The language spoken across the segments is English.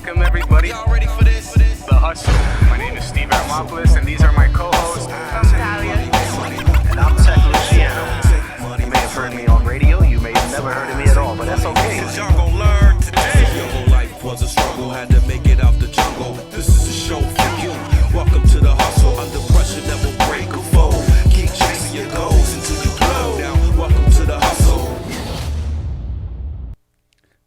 Welcome everybody. Y'all ready for this? The Hustle. My name is Steve Aramopoulos, and these are my co-hosts. I'm Talia. And I'm Tech Luciano. You may have heard me on radio, you may have never heard of me at all, but that's okay. Cause y'all gon' learn today. Your whole life was a struggle, had to make it out the jungle. This is a show for you. Welcome to the hustle, under pressure that will break a foe. Keep chasing your goals until you blow. Now, welcome to the hustle.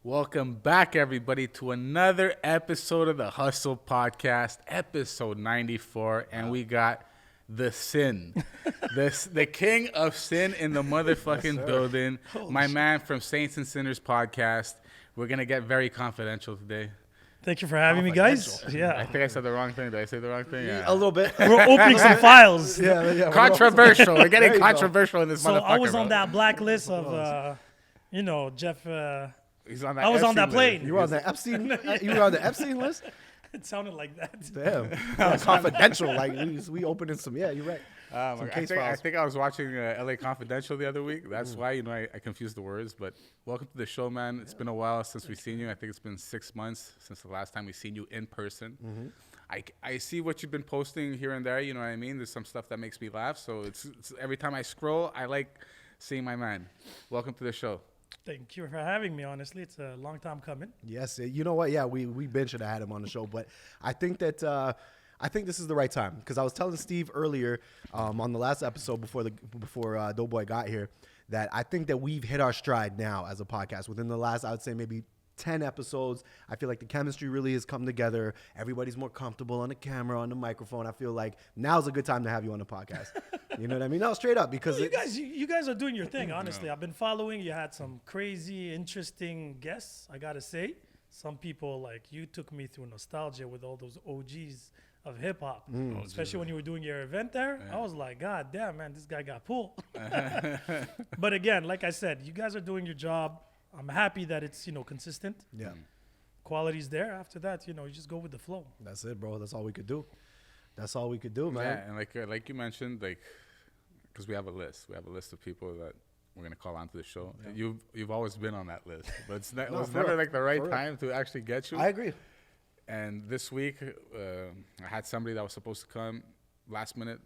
Welcome back, everybody, to another episode of the Hustle Podcast, episode 94, and we got the Sin, the king of sin in the motherfucking building. My man from Saints and Sinners podcast. We're gonna get very confidential today. Thank you for having me, guys. Yeah, I think I said the wrong thing. Did I say the wrong thing? Yeah. A little bit. we're opening some files. Yeah. Controversial. We're getting controversial in this So motherfucker. I was on bro. that blacklist of, Jeff. He's on that I was on Epstein that plane. You were on the Epstein. You were on the Epstein list. It sounded like that. Damn, yeah, confidential. Like we opening some. Yeah, you're right. Some case I files. think I was watching LA Confidential the other week. That's why, I confused the words. But welcome to the show, man. It's been a while since we've seen you. I think it's been 6 months since the last time we've seen you in person. I see what you've been posting here and there. You know what I mean? There's some stuff that makes me laugh. So it's every time I scroll, I like seeing my man. Welcome to the show. Thank you for having me. Honestly, it's a long time coming. Yes, you know what? Yeah, we Ben should have had him on the show, but I think that I think this is the right time because I was telling Steve earlier on the last episode before Doughboy got here that I think that we've hit our stride now as a podcast. Within the last, I would say maybe 10 episodes, I feel like the chemistry really has come together. Everybody's more comfortable on the camera, on the microphone. I feel like now's a good time to have you on the podcast. You know what I mean? No, straight up because You guys are doing your thing. Honestly, I've been following. You had some crazy, interesting guests. I gotta say, some people like you took me through nostalgia with all those OGs of hip hop, especially when you were doing your event there. I was like, God damn, man, this guy got pulled. But again, like I said, you guys are doing your job. I'm happy that it's, consistent. yeah. Quality's there. After that, you just go with the flow. That's it, bro. That's all we could do. That's all we could do, man. Yeah, and like you mentioned, because we have a list. We have a list of people that we're gonna call onto the show. Yeah. You've always been on that list, but it was never like the right time to actually get you. I agree. And this week, I had somebody that was supposed to come last minute.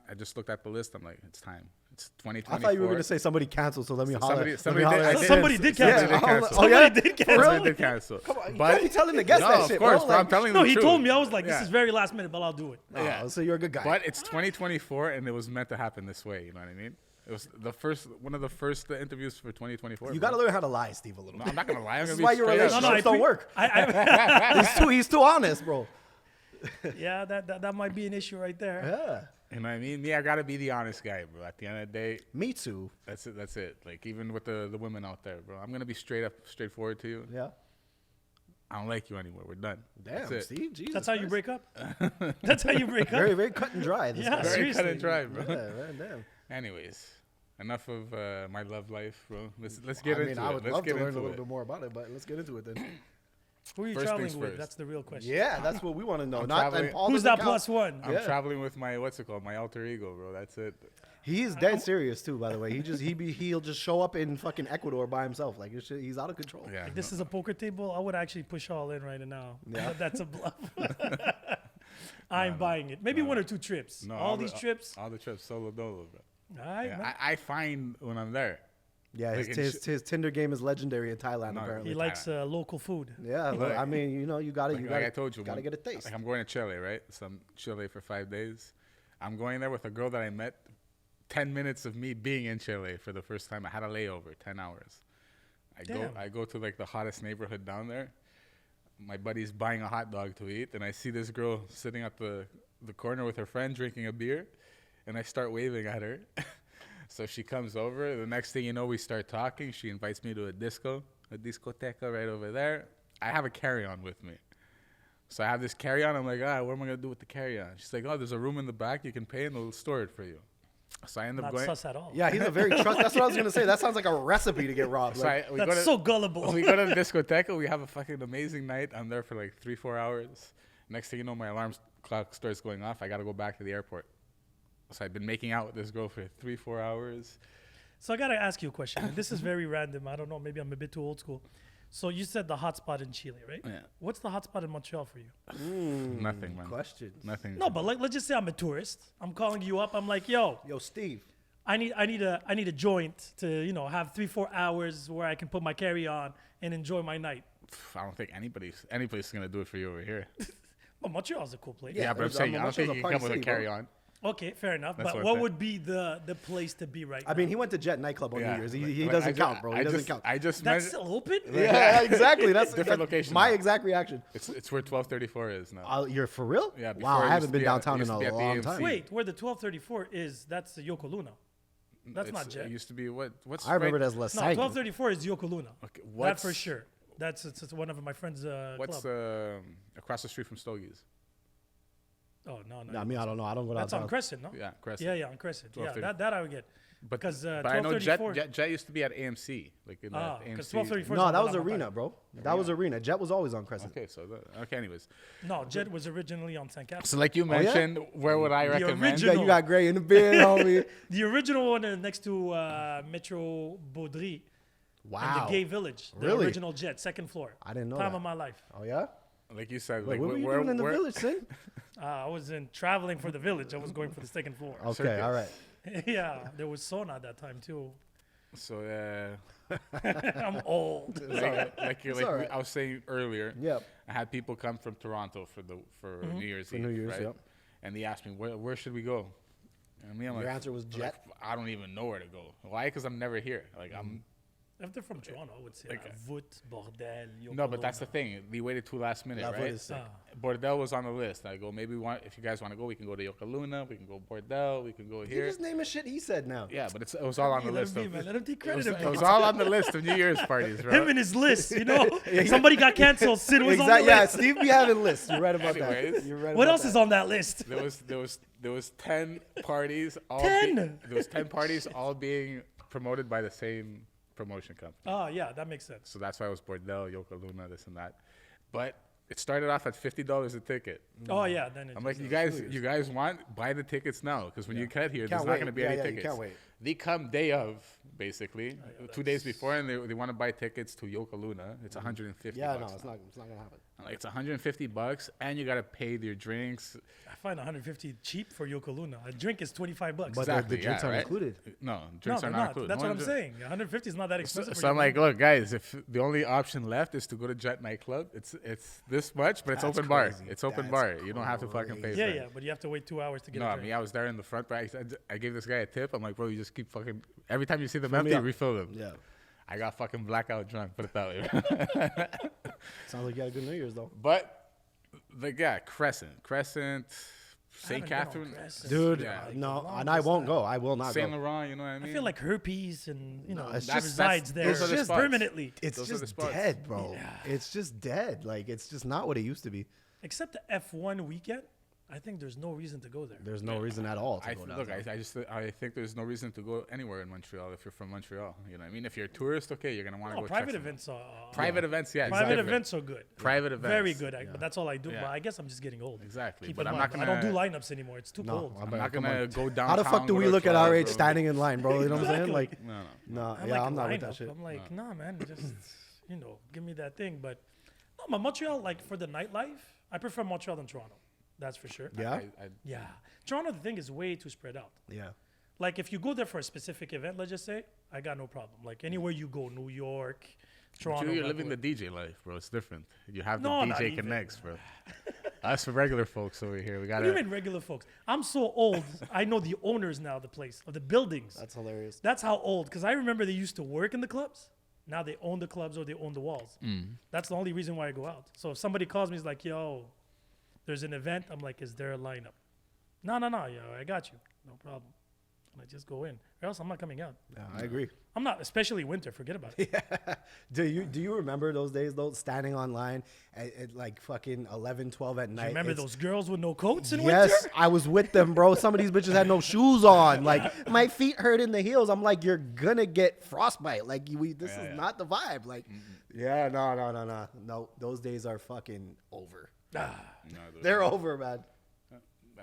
I just looked at the list. I'm like, it's time. It's 2024. I thought you were going to say somebody canceled, so let me holler. Somebody did cancel. Somebody did cancel. Somebody did cancel. Come on, you can't be telling the guests that shit, of course, bro. bro. I'm telling No, the he truth. told me. I was like, this is very last minute, but I'll do it. Yeah, so you're a good guy. But it's 2024, and it was meant to happen this way. You know what I mean? It was one of the first interviews for 2024. You got to learn how to lie, Steve, a little No, bit. I'm not gonna lie. I'm This gonna is be why your straight up. relationships don't work. He's too honest, bro. Yeah, that might be an issue right there. Yeah. You know what I mean? Me, I gotta be the honest guy, bro. At the end of the day, Me too. that's it. Like even with the women out there, bro, I'm gonna be straightforward to you. Yeah. I don't like you anymore. We're done. Damn, That's it. Steve. Jesus That's how you Christ. break up. That's how you break up. Very, very cut and dry. This Yeah, guy. Very seriously. cut and dry, bro. Yeah, man, damn. Anyways, enough of my love life, bro. Let's get I into mean, I it. would Let's love get to learn a into little it. bit more about it, but let's get into it then. Who are you First traveling things with? first. That's the real question. Yeah, that's what we want to know. I'm Not traveling- and Paul Who's doesn't that count. plus one? I'm Yeah. traveling with my my alter ego, bro. That's it. He's dead serious too, by the way. He'll just show up in fucking Ecuador by himself. Like he's out of control. Yeah. This is a poker table. I would actually push all in right now. Yeah. That's a bluff. I'm buying it. Maybe one or two trips. No, all these trips. All the trips, solo dolo, bro. All right, Yeah, man. I find when I'm there. Yeah, Like, his Tinder game is legendary in Thailand. No, apparently. He likes local food. Yeah, look, I mean, you gotta, Like I told you, gotta when- get a taste. Like I'm going to Chile, right? So I'm Chile for 5 days. I'm going there with a girl that I met 10 minutes of me being in Chile for the first time. I had a layover, 10 hours. Damn. I go to like the hottest neighborhood down there. My buddy's buying a hot dog to eat, and I see this girl sitting at the corner with her friend drinking a beer, and I start waving at her. So she comes over. The next thing you know, we start talking. She invites me to a discoteca right over there. I have a carry-on with me. So I have this carry-on. I'm like, what am I going to do with the carry-on? She's like, there's a room in the back you can pay, and they'll store it for you. So I end up Not going. sus at all. Yeah, he's a very trust. That's what I was gonna say. That sounds like a recipe to get robbed. So Like, That's so gullible. We go to the discoteca. We have a fucking amazing night. I'm there for like 3-4 hours. Next thing you know, my alarm clock starts going off. I got to go back to the airport. So I've been making out with this girl for 3-4 hours. So I gotta ask you a question. And this is very random. I don't know. Maybe I'm a bit too old school. So you said the hot spot in Chile, right? Yeah. What's the hot spot in Montreal for you? Nothing, man. Questions. Nothing. No, but like, let's just say I'm a tourist. I'm calling you up. I'm like, yo, Yo, Steve. I need a joint to have 3-4 hours where I can put my carry on and enjoy my night. I don't think any place is gonna do it for you over here. But Montreal's a cool place. Yeah, but I'm saying I don't think you can Montreal's a come with a party city, bro. carry-on. Okay, fair enough. That's But what what I'm would be the place to be right now? I mean, he went to Jet nightclub on New Year's. He Like, doesn't count, bro. He doesn't just, count. I just That's measured. still open? Yeah, exactly. That's Different that's location My now. exact reaction. It's where 1234 is now. You're for real? Yeah, Wow, before it I used haven't to been be at- downtown it in used a to be at the long AMC. time. Wait, where the 1234 is, that's the Yokoluna. That's not Jet. It used to be what's I remember right, it as Las No, Sagas. 1234 is Yokoluna. Okay, That what's, for sure. That's it's one of my friends' What's club. across the street from Stogie's? Oh, no. No, I mean, I don't know. I don't go That's downtown. on Crescent, no? Yeah, Crescent. Yeah, on Crescent. Yeah, 1234. that I would get. But Because but I know 1234. Jet used to be at AMC, like in that Because AMC. 1234 No, that was Arena, bro. That was Arena. Jet was always on Crescent. Okay, okay. Anyways, No, Jet was originally on St. Catherine. so like you yeah? mentioned, where would I recommend? original- Yeah, you got Gray in the beard, homie. The original one next to Metro Baudry. Wow. And the Gay Village. The Really? original Jet, second floor. I didn't know Time that. of my life. Oh, yeah? Like you said, Wait, like what were you doing in the village, Sin? I was traveling for the village. I was going for the second floor. Okay, Circus. all right. Yeah, there was sauna at that time too. So I'm old. alright. I was saying earlier, Yep. I had people come from Toronto for New Year's Eve, New Year's, right? yep. And they asked me where should we go, and me, I'm Your like, answer was Jet? I don't even know where to go. Why? Because I'm never here. Like If they're from Toronto, I would say Like, Voot, Bordel, no, but that's the Yokolona. thing. We waited till last minute, La Voix right? is sick. Bordel was on the list. I go, maybe if you guys want to go, we can go to Yokoluna, we can go Bordel, we can go He here. just naming shit he said now. Yeah, but it was all on the Let list. him be, man. Let him take credit. It was all on the list of New Year's parties, bro. Him and his list, Somebody got canceled. Sid was on the Exactly. Yeah, list. Steve be having lists. You're right about Anyways. that. You're right What about else that. is on that list? There was 10 parties. 10? There was 10 parties, all being promoted by the same promotion company. Oh, yeah, that makes sense. So that's why it was Bordel, Yokoluna, this and that. But it started off at $50 a ticket. Oh, yeah. Then I'm like, you guys want, buy the tickets now, because when you get here, there's Can't not wait. going to be Yeah, any yeah, you tickets. can't wait. They come day of, basically, 2 days before, and they want to buy tickets to Yokoluna. It's $150. Yeah, no, bucks it's now. not going to happen. I'm like, it's $150, and you got to pay your drinks. I find 150 cheap for Yokoluna. A drink is $25. But Exactly, the drinks yeah, aren't right? included. No, no, drinks they're are not not. included. That's No what I'm one's- saying. 150 is not that expensive. So I'm like, look, guys, if the only option left is to go to Jet nightclub, it's this much, but it's That's open bar. crazy. It's open That's bar. You don't have to fucking pay crazy. for yeah, it. yeah, but you have to wait 2 hours to get No, a I drink. mean, I was there in the front, but I gave this guy a tip. I'm like, bro, you just keep fucking. Every time you see them me empty, up. refill them. Yeah. I got fucking blackout drunk. Put it that way. Sounds like you had a good New Year's, though. But Crescent, St. been on Catherine, Crescent. Dude, Yeah. no, and I won't go. I will not Saint go. Laurent. You know what I mean? I feel like herpes and, it's just- resides there those are the just spots. permanently. It's Those are the just spots. dead, bro. It's just dead. Like, it's just not what it used to be. Except the F1 weekend, I think there's no reason to go there. There's no reason at all to go down there. I think there's no reason to go anywhere in Montreal if you're from Montreal. You know what I mean? If you're a tourist, okay, you're gonna want to No, go. private check some- events are. Private events, yeah. Private exactly. events are good. Private events. Very good. But that's all I do. Yeah. But I guess I'm just getting old. Exactly. Keep But in I'm mind, not I don't do gonna- lineups anymore. It's too No, cold. I'm not gonna go down. How the fuck do we look at our age standing in line, bro? You know what I'm saying? Like, No. no, I yeah, like I'm a not with lineup. that shit. I'm like, nah, man, just give me that thing. But no, but Montreal, like for the nightlife, I prefer Montreal than Toronto. That's for sure. Yeah, Yeah. Toronto, the thing is way too spread out. yeah. Like if you go there for a specific event, let's just say, I got no problem. Like anywhere you go, New York, Toronto. You're living the Vancouver. DJ life, bro. It's different. You have No, the not DJ even. connects, bro. Us regular folks over here, we What gotta. do you mean regular folks? I'm so old. I know the owners now of the place, of the buildings. That's hilarious. That's how old. Because I remember they used to work in the clubs. Now they own the clubs or they own the walls. That's the only reason why I go out. So if somebody calls me, is like, yo, there's an event. I'm like, is there a lineup? No, yo, I got you. No problem. And I just go in. Or else I'm not coming out. Yeah, I agree. I'm not, especially winter. Forget about it. Do you remember those days though, standing online at like fucking 11, 12 at night? Remember those girls with no coats in Yes, winter? I was with them, bro. Some of these bitches had no shoes on. Like my feet hurt in the heels. I'm like, you're gonna get frostbite. Like this is not the vibe. Like, yeah, no. Those days are fucking over. No, They're over, man.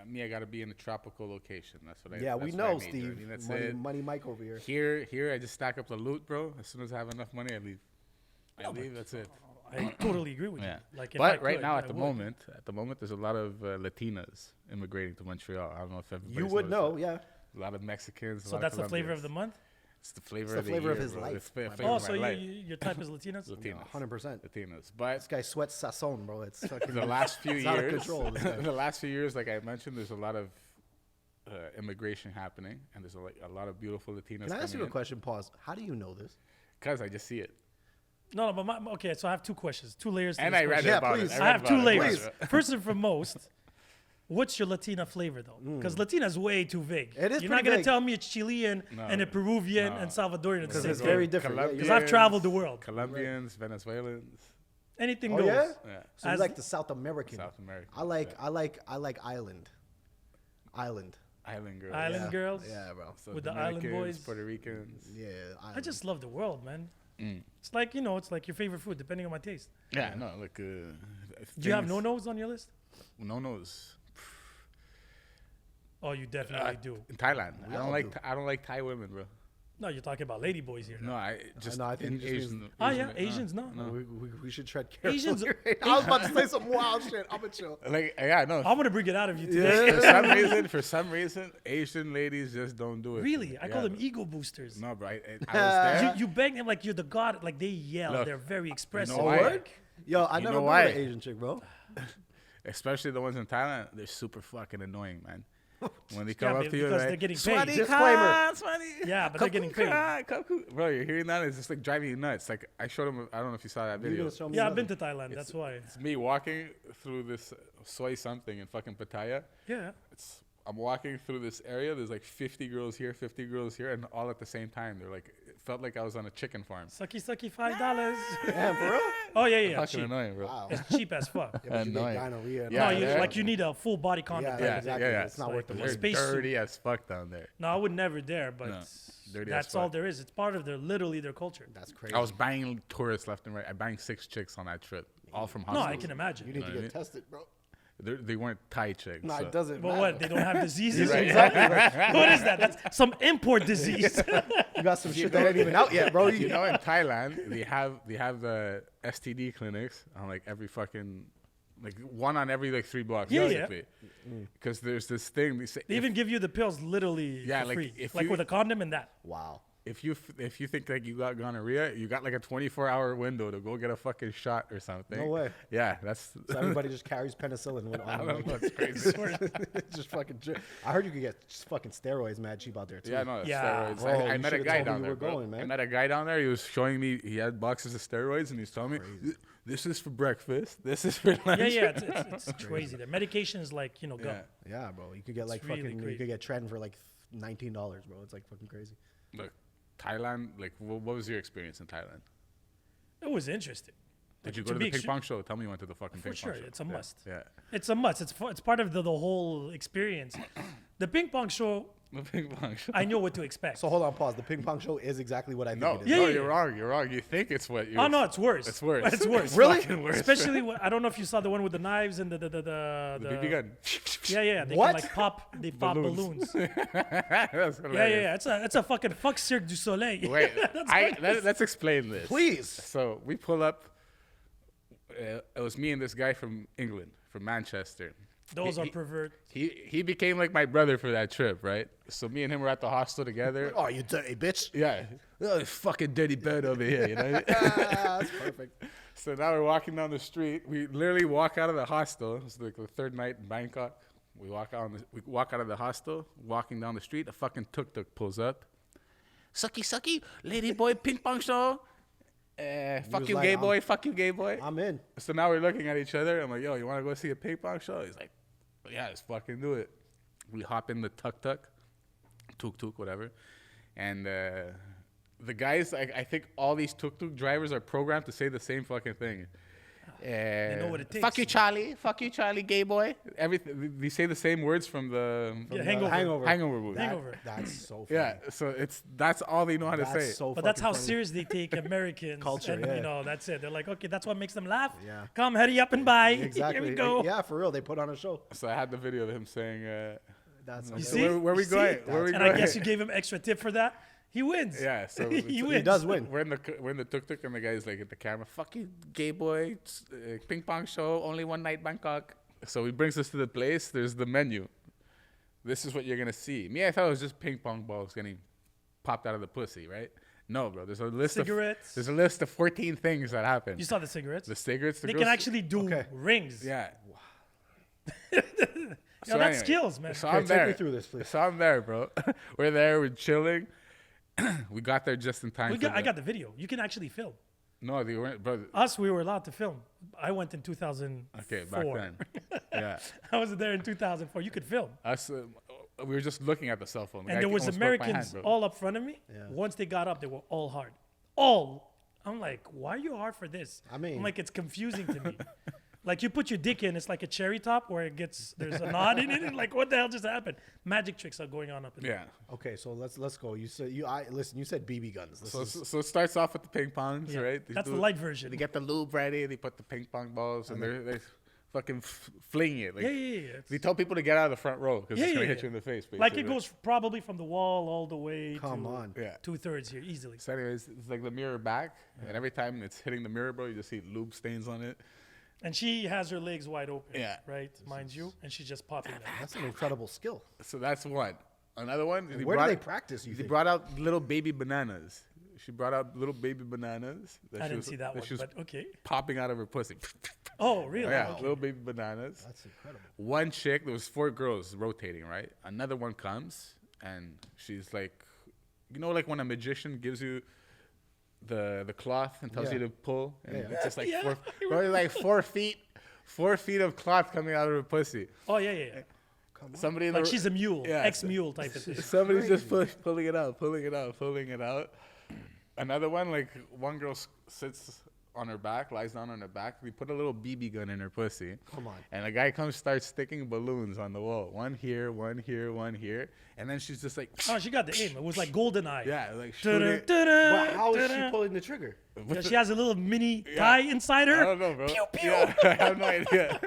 Me, I gotta be in a tropical location. That's what I. Yeah, that's we what I know, major. Steve. I mean, that's money, it. money, Mike over here. Here, I just stack up the loot, bro. As soon as I have enough money, I leave. I believe that's it. I totally agree with Yeah. you. Like, if I But right could, now, I at the would. moment, there's a lot of Latinas immigrating to Montreal. I don't know if everybody. You would know, yeah. A lot of Mexicans. So that's the flavor of the month. It's the flavor the of the flavor year, of his bro. life, It's the my flavor Oh, of so my life. your type is Latinas? Latinas. 100%. Latinas. But This guy sweats sazon, bro. It's fucking the last few it's out of years, control, this guy. the last few years, like I mentioned, there's a lot of immigration happening, and there's a lot of beautiful Latinas. Can I ask you a coming question? Pause. How do you know this? Because I just see it, No, but okay. So I have two questions, two layers. To and this I read question. Yeah, about please. it. I have two read about it. layers. First and foremost, what's your Latina flavor though? Because Latina is way too vague. It is You're not pretty gonna vague. tell me it's Chilean No, and a Peruvian no. and Salvadorian. Because Because it's very different. Yeah, Because I've traveled the world. Colombians, Venezuelans, Anything Oh goes. yeah. yeah, So you As- like the South American? South America. I like island. Island. Island girls. Island Yeah. girls. Yeah, bro. So With the island Dominicans, boys. Puerto Ricans. Yeah. Island. I just love the world, man. Mm. It's like it's like your favorite food, depending on my taste. Yeah, no, like. Do you have no-nos on your list? No-nos? Oh, you definitely do. In Thailand, We I all don't like. do. I don't like Thai women, bro. No, you're talking about lady boys here. No, I just. I think in it just means- Asian. Oh yeah, Asians, no. We should tread carefully. Asians- I was about to say some wild shit. I'm gonna chill. Like, yeah, no. I'm gonna bring it out of you today. For some reason, Asian ladies just don't do it. Really, I call Yeah. them ego boosters. No, bro. I was there. You beg them like you're the god. Like they yell. Look, They're very expressive. know why? Word? Yo, I You never know met why? an Asian chick, bro. Especially the ones in Thailand, they're super fucking annoying, man. When they come Yeah, up to you, because like, they're getting "Swadee paid. Disclaimer. Swadee." Yeah, but they're getting paid. Bro, you're hearing that? It's just like driving you nuts. Like I showed him. I don't know if you saw that You're video. gonna show me Yeah, I've another. been to Thailand. That's why. It's me walking through this soy something in fucking Pattaya. Yeah. I'm walking through this area. There's like 50 girls here, 50 girls here, and all at the same time. They're like, it felt like I was on a chicken farm. Sucky, $5. Damn, for real? Oh yeah. Fucking Cheap. annoying, bro. Wow. It's cheap as fuck. Yeah, but you get Annoying. gonorrhea. and Yeah, all No, that yeah. like you need a full body condom. Yeah, exactly. It's not Like, worth the They're money. spacesuit. dirty as fuck down there. No, I would never dare, but No, dirty as that's all fuck. there is. It's part of literally their culture. That's crazy. I was banging tourists left and right. I banged 6 chicks on that trip, all from No, hostels. I can imagine. You need to know what I get mean? tested, bro. They weren't Thai chicks. No, so. it doesn't But matter. what? They don't have diseases? Right. What is that? That's some import disease. You got some shit that ain't even out yet, bro. You know, in Thailand, they have the STD clinics on like every fucking, like one on every like 3 blocks, Yeah, yeah. basically. Because there's this thing they say. They even give you the pills literally Yeah, for like, free, if like you- with a condom and that. Wow. if you think like you got gonorrhea, you got like a 24-hour window to go get a fucking shot or something. No way. Yeah, that's. So everybody just carries penicillin with I on don't know. them. It's crazy. Just fucking. I heard you could get just fucking steroids mad cheap out there too. Yeah, no, that's Yeah. steroids. Bro, I you met a should've guy told me down you there, were bro. going, man. I met a guy down there. He was showing me he had boxes of steroids, and he's telling me, "This is for breakfast. This is for lunch." Yeah, it's crazy. The medication is like gum. Yeah. Yeah, bro. You could get like really fucking. You crazy. could get Tren for like $19, bro. It's like fucking crazy. Look, Thailand. Like, what was your experience in Thailand? It was interesting. Did you To go to be the ping extre- pong show? Tell me you went to the fucking For ping sure, pong show. it's a Yeah, must. Yeah. It's a must. It's part of the whole experience. The ping pong show, The ping pong show. I know what to expect. So hold on, pause. The ping pong show is exactly what I think No, it is. Yeah, no, yeah, you're yeah. wrong. You're wrong. You think it's what you. Oh no, it's worse. It's worse. It's worse. Really? fucking worse. Especially I don't know if you saw the one with the knives and the the BB gun. yeah. They What? can like pop. They pop balloons. That's hilarious. Yeah. It's a fucking fuck Cirque du Soleil. Wait, let's explain this. Please. So we pull up. It was me and this guy from England, from Manchester. Those He- are he- pervert. He became like my brother for that trip, right? So me and him were at the hostel together. Oh, you dirty bitch. Yeah. Oh, this fucking dirty bird over here, you know? That's perfect. So now we're walking down the street. We literally walk out of the hostel. It's like the third night in Bangkok. We walk out of the hostel, walking down the street. A fucking tuk-tuk pulls up. Sucky, lady boy, ping pong show. Fuck was you, like, gay I'm- boy. Fuck you, gay boy. I'm in. So now we're looking at each other. I'm like, yo, you want to go see a ping pong show? He's like, yeah, let's fucking do it. We hop in the tuk-tuk, whatever. And the guys, I think all these tuk-tuk drivers are programmed to say the same fucking thing. know what it takes. Fuck you, Charlie, gay boy. Everything. They say the same words from the Hangover. Hangover movie. Hangover. That's so funny. Yeah, so that's all they know how to That's say. so But that's fucking how funny. serious they take Americans. Culture, and, yeah. You know, that's it. They're like, okay, that's what makes them laugh. Yeah. Come, hurry up and buy. Exactly. Here we go. Yeah, for real. They put on a show. So I had the video of him saying, That's You see? where we You see? going? Where we And going? I guess you gave him extra tip for that. He wins. Yeah, so he it's- wins. He does win. We're in the tuk-tuk and the guy's like at the camera, fuck you, gay boy, ping pong show, only one night Bangkok. So he brings us to the place. There's the menu. This is what you're gonna see. Me, I thought it was just ping pong balls getting popped out of the pussy, right? No, bro. There's a list Cigarettes. There's a list of 14 things that happen. You saw the cigarettes? The cigarettes. The They girls, can actually do Okay. rings. Yeah. Yo, So that's anyway, skills, man. So Okay, I'm take there. me through this, please. So I'm there, bro. We're there. We're chilling. We got there just in time. I got the video. You can actually film. No, they weren't, bro. Us, we were allowed to film. I went in 2004. Okay, back then. Yeah. I was there in 2004. You could film. Us, we were just looking at the cell phone. The And guy there was almost broke my Americans hand, bro. all up front of me. Yeah. Once they got up, they were all hard. All. I'm like, why are you hard for this? I mean- I'm like, it's confusing to me. Like you put your dick in, it's like a cherry top where there's a knot in it. And like, what the hell just happened? Magic tricks are going on up in there. Yeah. Okay, so let's go. You said listen. You said BB guns. This So, is, so it starts off with the ping pongs, Yeah, right? They that's do- the light version. They get the lube ready. They put the ping pong balls, and they're fucking fling it. Like, Yeah. They tell people to get out of the front row because it's gonna hit Yeah. you in the face. Like it basically. goes probably from the wall all the way come to on. Yeah. 2/3 here easily. So anyways, it's like the mirror back, and every time it's hitting the mirror, bro, you just see lube stains on it. And she has her legs wide open. Yeah. Right, mind you, and she's just popping them. That's an incredible skill. So that's one. Another one. Where do they practice? You They think? brought out little baby bananas. She brought out little baby bananas. I she didn't was- see that one, she was but okay. popping out of her pussy. Oh, really? Yeah, Okay. little baby bananas. That's incredible. One chick, there was 4 girls rotating, right? Another one comes, and she's like, you know, like when a magician gives you the cloth and tells Yeah. you to pull, and Yeah. it's just like Yeah. probably like 4 feet of cloth coming out of her pussy. Oh, yeah. Somebody in Like the she's a mule, Yeah, ex-mule type of thing. somebody's just pulling it out, pulling it out. Another one, like one girl sits on her back, lies down on her back. We put a little BB gun in her pussy. Come on. And a guy comes, starts sticking balloons on the wall. One here, one here, one here. And then she's just like, Oh, she got the aim. It was like GoldenEye. yeah, like shoot it. But how is she pulling the trigger? Yeah, she has a little mini tie inside I her. don't know, bro. Pew, pew. Yeah, I have no idea.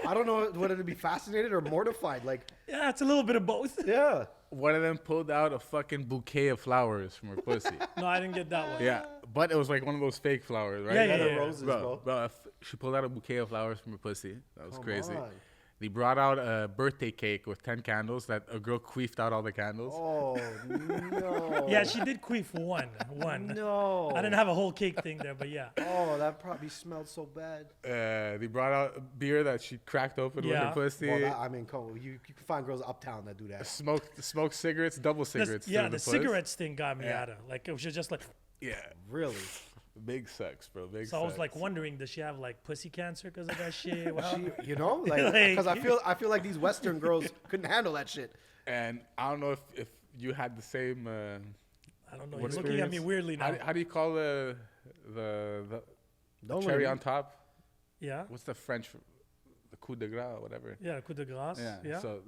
I don't know whether to be fascinated or mortified. Like, Yeah, it's a little bit of both. yeah. One of them pulled out a fucking bouquet of flowers from her pussy. No, I didn't get that one. Yeah, but it was like one of those fake flowers, right? Yeah, The yeah. roses, bro. Bro, she pulled out a bouquet of flowers from her pussy. That was Come crazy. on. They brought out a birthday cake with 10 candles that a girl queefed out all the candles. Oh no. Yeah, she did queef one. No. I didn't have a whole cake thing there, but yeah. Oh, that probably smelled so bad. They brought out a beer that she cracked open with Yeah. her pussy. Well, I mean, come on, you can find girls uptown that do that. Smoked cigarettes, double cigarettes. Yeah, through the puss. cigarettes thing got me Yeah. at her. Like, it was just like, Yeah, Really? big sex, bro. Big so I was sex. like wondering, does she have like pussy cancer because of that shit? Well, You know, like Like- because I feel like these Western girls couldn't handle that shit. And I don't know if you had the same. I don't know. what You're looking at me experience? weirdly now. How do you call the Don't cherry let on me- top? Yeah. What's the French? The coup de grace or whatever. Yeah, coup de grace. Yeah. So,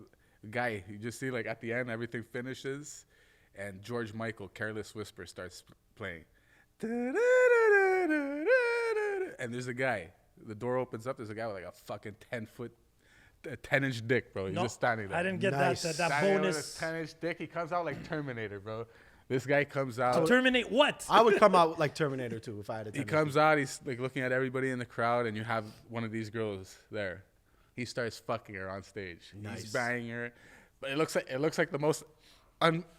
guy, you just see like at the end everything finishes, and George Michael, "Careless Whisper" starts playing, and there's a guy. The door opens up. There's a guy with like a fucking 10-inch dick, bro. He's No, just standing there. I didn't get Nice. that Standing there bonus. with a 10-inch dick. He comes out like Terminator, bro. This guy comes To out. terminate what? I would come out like Terminator too if I had a He tennis. comes out. He's like looking at everybody in the crowd, and you have one of these girls there. He starts fucking her on stage. Nice. He's banging her, but it looks like the most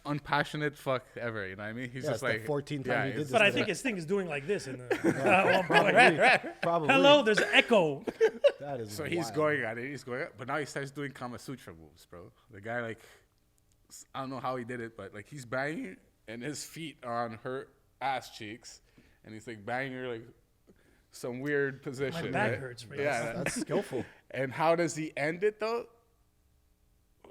unpassionate fuck ever. You know what I mean? He's Yeah, just it's the like 14th time he it's- did this But I today. think his thing is doing like this. At one point. Probably. Probably. Hello, there's an echo. That is So he's wild. going at it. He's going, but now he starts doing Kama Sutra moves, bro. The guy like, I don't know how he did it, but like he's banging, and his feet are on her ass cheeks, and he's like banging her like some weird position. back right? hurts, right? Yeah. That's skillful. And how does he end it though?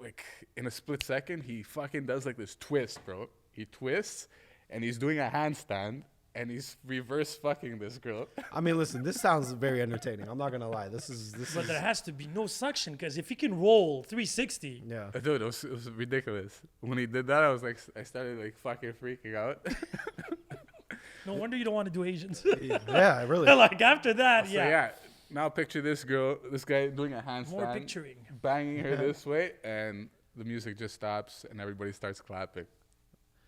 Like in a split second, he fucking does like this twist, bro. He twists, and he's doing a handstand, and he's reverse fucking this girl. I mean, listen, this sounds very entertaining. I'm not gonna lie. This is But there has to be no suction because if he can roll 360, yeah. Dude, it was ridiculous. When he did that, I started like fucking freaking out. no wonder you don't want to do Asians. Yeah, really. Like after that, So yeah. yeah, now picture this guy doing a handstand, More picturing. banging her this way, and the music just stops, and everybody starts clapping.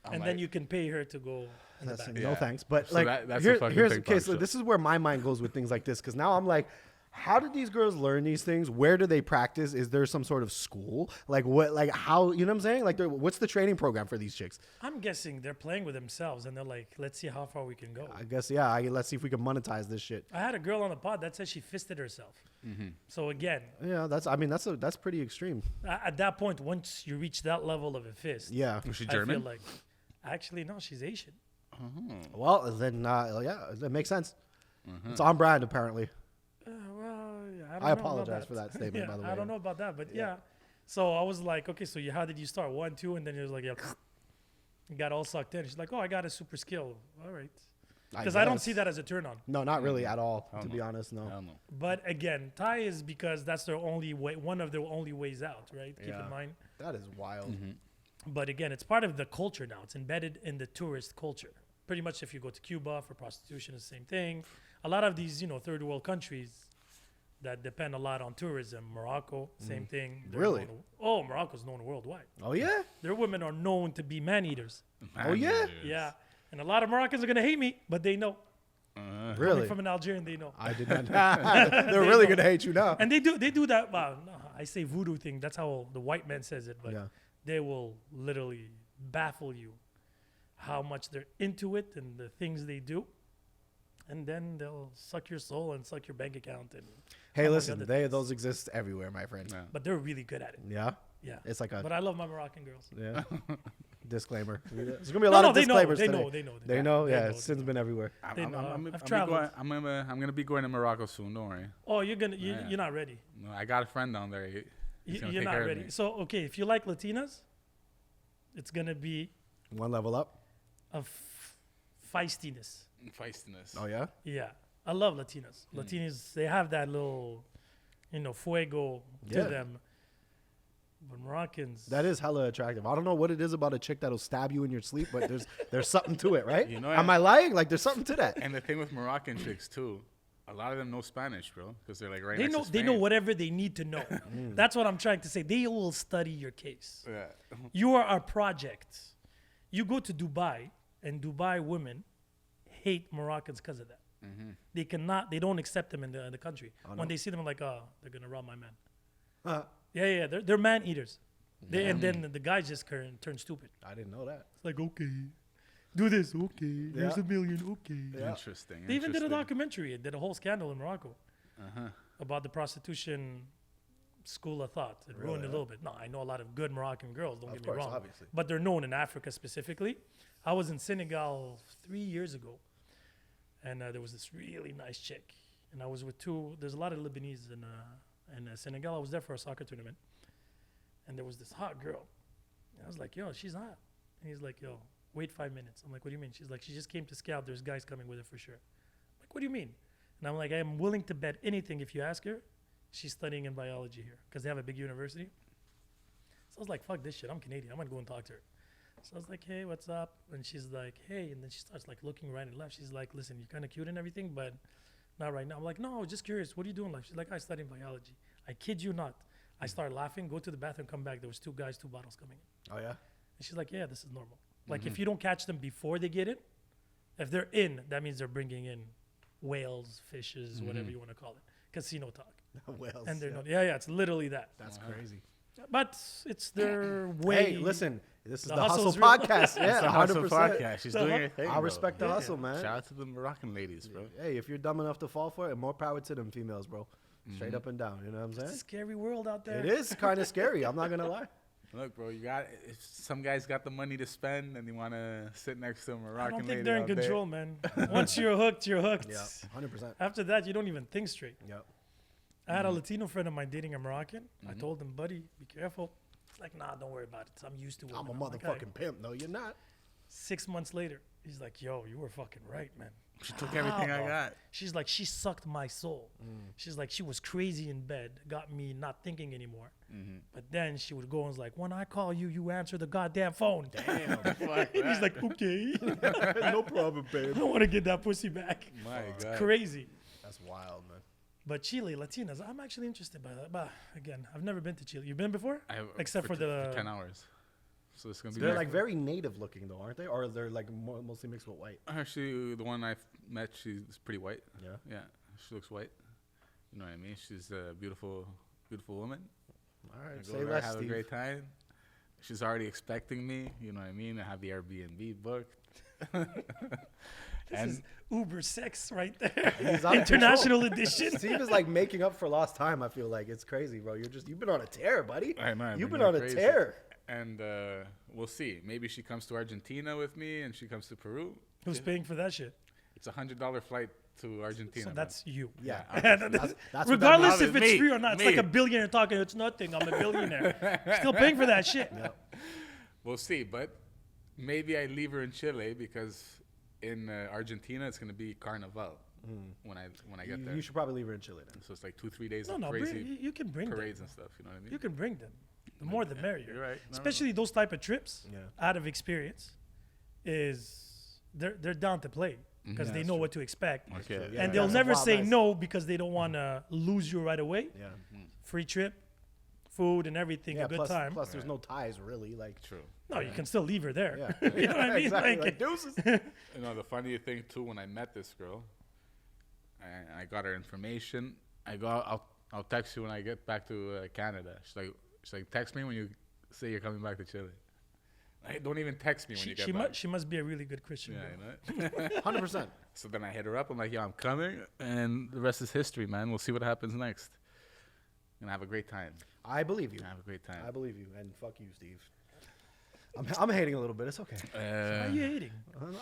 and then you can pay her to go in the That's back. no Yeah. thanks. But So like, that's a fucking here's thing, okay. Pong So Show. this is where my mind goes with things like this, because now I'm like, how did these girls learn these things? Where do they practice? Is there some sort of school? Like what? Like how? You know what I'm saying? Like, what's the training program for these chicks? I'm guessing they're playing with themselves, and they're like, let's see how far we can go. I guess yeah. Let's see if we can monetize this shit. I had a girl on the pod that said she fisted herself. So again, Yeah, that's pretty extreme. at that point, once you reach that level of a fist, Yeah. Was she I feel German? like, actually, no, she's Asian. Well, then yeah, that makes sense. It's on brand apparently. Well, yeah, I don't I know apologize about for that statement, by the way. I don't know about that, but yeah. So I was like, okay, so how did you start? 1, 2, and then it was like, yeah, you got all sucked in. She's like, oh, I got a super skill. All right. Because I don't guess. see that as a turn on. No, not really at all. Hell To no. be honest, no. I don't know. But again, Thai is because that's their only way, one of their only ways out, right? Keep Yeah. in mind. That is wild. But again, it's part of the culture now. It's embedded in the tourist culture. Pretty much if you go to Cuba for prostitution, it's the same thing. A lot of these, third world countries that depend a lot on tourism. Morocco, same thing. They're Really? Morocco's known worldwide. Oh yeah. Their women are known to be man-eaters. Oh yeah. Yeah. And a lot of Moroccans are going to hate me, but they know. Really? Coming from an Algerian, they know. I did not. They're really gonna hate you now. And they do that. Well, no, I say voodoo thing. That's how the white man says it. But Yeah. they will literally baffle you how much they're into it and the things they do. And then they'll suck your soul and suck your bank account. And Hey, among listen, other things. those exist everywhere, my friend. Yeah. But they're really good at it. Yeah. Yeah. It's like a But I love my Moroccan girls. yeah. Disclaimer. There's gonna be a No, lot no, of they know, disclaimers they today. know, they know, They they know. know. Yeah, They know, sin's they been everywhere. They know. I'm I've traveled. gonna be going to Morocco soon. Don't worry. Oh, you're not ready. No, I got a friend down there. He's gonna You're take not care of ready. me. So, okay, if you like Latinas, it's going to be One level up. a feistiness. Feistiness. Oh yeah. Yeah. I love Latinas. Latinas, they have that little, fuego to Yeah. them. But Moroccans, That is hella attractive. I don't know what it is about a chick that'll stab you in your sleep, but there's something to it, right? Am I lying? Like there's something to that. And the thing with Moroccan chicks too, a lot of them know Spanish, bro, because they're like right they next know to they know Spain. whatever they need to know. That's what I'm trying to say. They will study your case. Yeah. You are our project. You go to Dubai, and Dubai women hate Moroccans because of that. They don't accept them in the country. When they see them, like, oh, they're gonna rob my man. Uh, Yeah, they're man eaters. And then the guys just turn stupid. I didn't know that. It's like, okay, do this, okay, here's Yeah. $1 million, okay. Yeah. Interesting. They even did a interesting. documentary. It did a whole scandal in Morocco about the prostitution school of thought. It ruined it a little bit. No, I know a lot of good Moroccan girls, don't get me course, wrong. obviously. But they're known in Africa specifically. I was in Senegal 3 years ago, and there was this really nice chick. And I was with there's a lot of Lebanese in Senegal. I was there for a soccer tournament. And there was this hot girl. And I was like, yo, she's hot. And he's like, yo, wait 5 minutes. I'm like, what do you mean? She's like, she just came to scout. There's guys coming with her for sure. I'm like, what do you mean? And I'm like, I am willing to bet anything if you ask her. She's studying in biology here because they have a big university. So I was like, fuck this shit. I'm Canadian. I'm going to go and talk to her. So I was like, hey, what's up? And she's like, hey. And then she starts like looking right and left. She's like, listen, you're kind of cute and everything, but not right now. I'm like, no, I was just curious. What are you doing in life? She's like, I study biology. I kid you not. I started laughing, go to the bathroom, come back. There was 2 guys, 2 bottles coming in. Oh yeah. And she's like, yeah, this is normal. Like if you don't catch them before they get in, if they're in, that means they're bringing in whales, fishes, whatever you want to call it. Casino talk. Whales. And they're yeah. not, yeah, it's literally that. That's crazy. But it's their way. Hey, listen, this is The the Hustle hustle's real. podcast. Yeah, It's a hustle 100%. podcast. She's The doing hu- her thing. I bro. respect the hustle, man. Shout out to the Moroccan ladies, bro. Hey, if you're dumb enough to fall for it, more power to them females, bro. Straight up and down. You know what I'm It's a saying? scary world out there. It is kind of scary. I'm not gonna lie. Look, bro, if some guys got the money to spend and they want to sit next to a I Moroccan don't think lady they're in all day, control, man. Once you're hooked, you're hooked. Yeah, 100%. After that, you don't even think straight. Yep. I had a Latino friend of mine dating a Moroccan. I told him, buddy, be careful. He's like, nah, don't worry about it. I'm used to it. I'm a like, "All right." motherfucking pimp. No, you're not. 6 months later, he's like, yo, you were fucking right, man. she took everything I bro? got. She's like, she sucked my soul. She's like, she was crazy in bed, got me not thinking anymore. But then she would go and was like, when I call you, you answer the goddamn phone. Damn, fuck And he's that. like, okay. No problem, babe. I want to get that pussy back. My God. Crazy. That's wild, man. But Chile, Latinas, I'm actually interested by that. But again, I've never been to Chile. You've been before? I have- Except for the 10 hours. So it's gonna be. They're my- like very native looking though, aren't they? Or they're like mostly mixed with white. Actually, the one I met, she's pretty white. Yeah. Yeah, she looks white. You know what I mean? She's a beautiful, beautiful woman. All right, I go say there, less, have Steve. a great time. She's already expecting me. You know what I mean? I have the Airbnb booked. This is Uber sex right there. He's out of International control. edition. Steve is like making up for lost time. I feel like it's crazy, bro. You've been on a tear, buddy. I know. You've been going on a crazy. tear. And we'll see. Maybe she comes to Argentina with me, and she comes to Peru. Who's paying for that shit? It's $100 flight to Argentina. So man. that's you. Yeah. That's what regardless that if means. it's Me, free or not, it's me. like a billionaire talking. It's nothing. I'm a billionaire. Still paying for that shit. We'll see. But maybe I leave her in Chile because in Argentina it's gonna be Carnival when I get there. You should probably leave her in Chile then. So it's like 2-3 days No, of no, crazy you can bring them. parades and stuff. You know what I mean? You can bring them. The more the merrier. You're right. No, Especially those type of trips. Yeah. Out of experience, is they're down to play because they know what to expect, Okay. true. Yeah. Yeah. and they'll That's never wild say nice. no because they don't want to lose you right away. Yeah. Free trip, food and everything, Yeah. a good Plus, time. plus, there's no ties really. Like. True. No, you can still leave her there. Yeah. You know what I mean? Exactly. Like, Like deuces. You know, the funny thing too, when I met this girl, I got her information. I'll text you when I get back to Canada. She's like, text me when you say you're coming back to Chile. Like, don't even text me when you get back. she must be a really good Christian. Yeah, girl. you know? 100%. So then I hit her up. I'm like, yeah, I'm coming, and the rest is history, man. We'll see what happens next. And have a great time. I believe you. Have a great time. I believe you. And fuck you, Steve. I'm hating a little bit. It's okay. Why are you hating?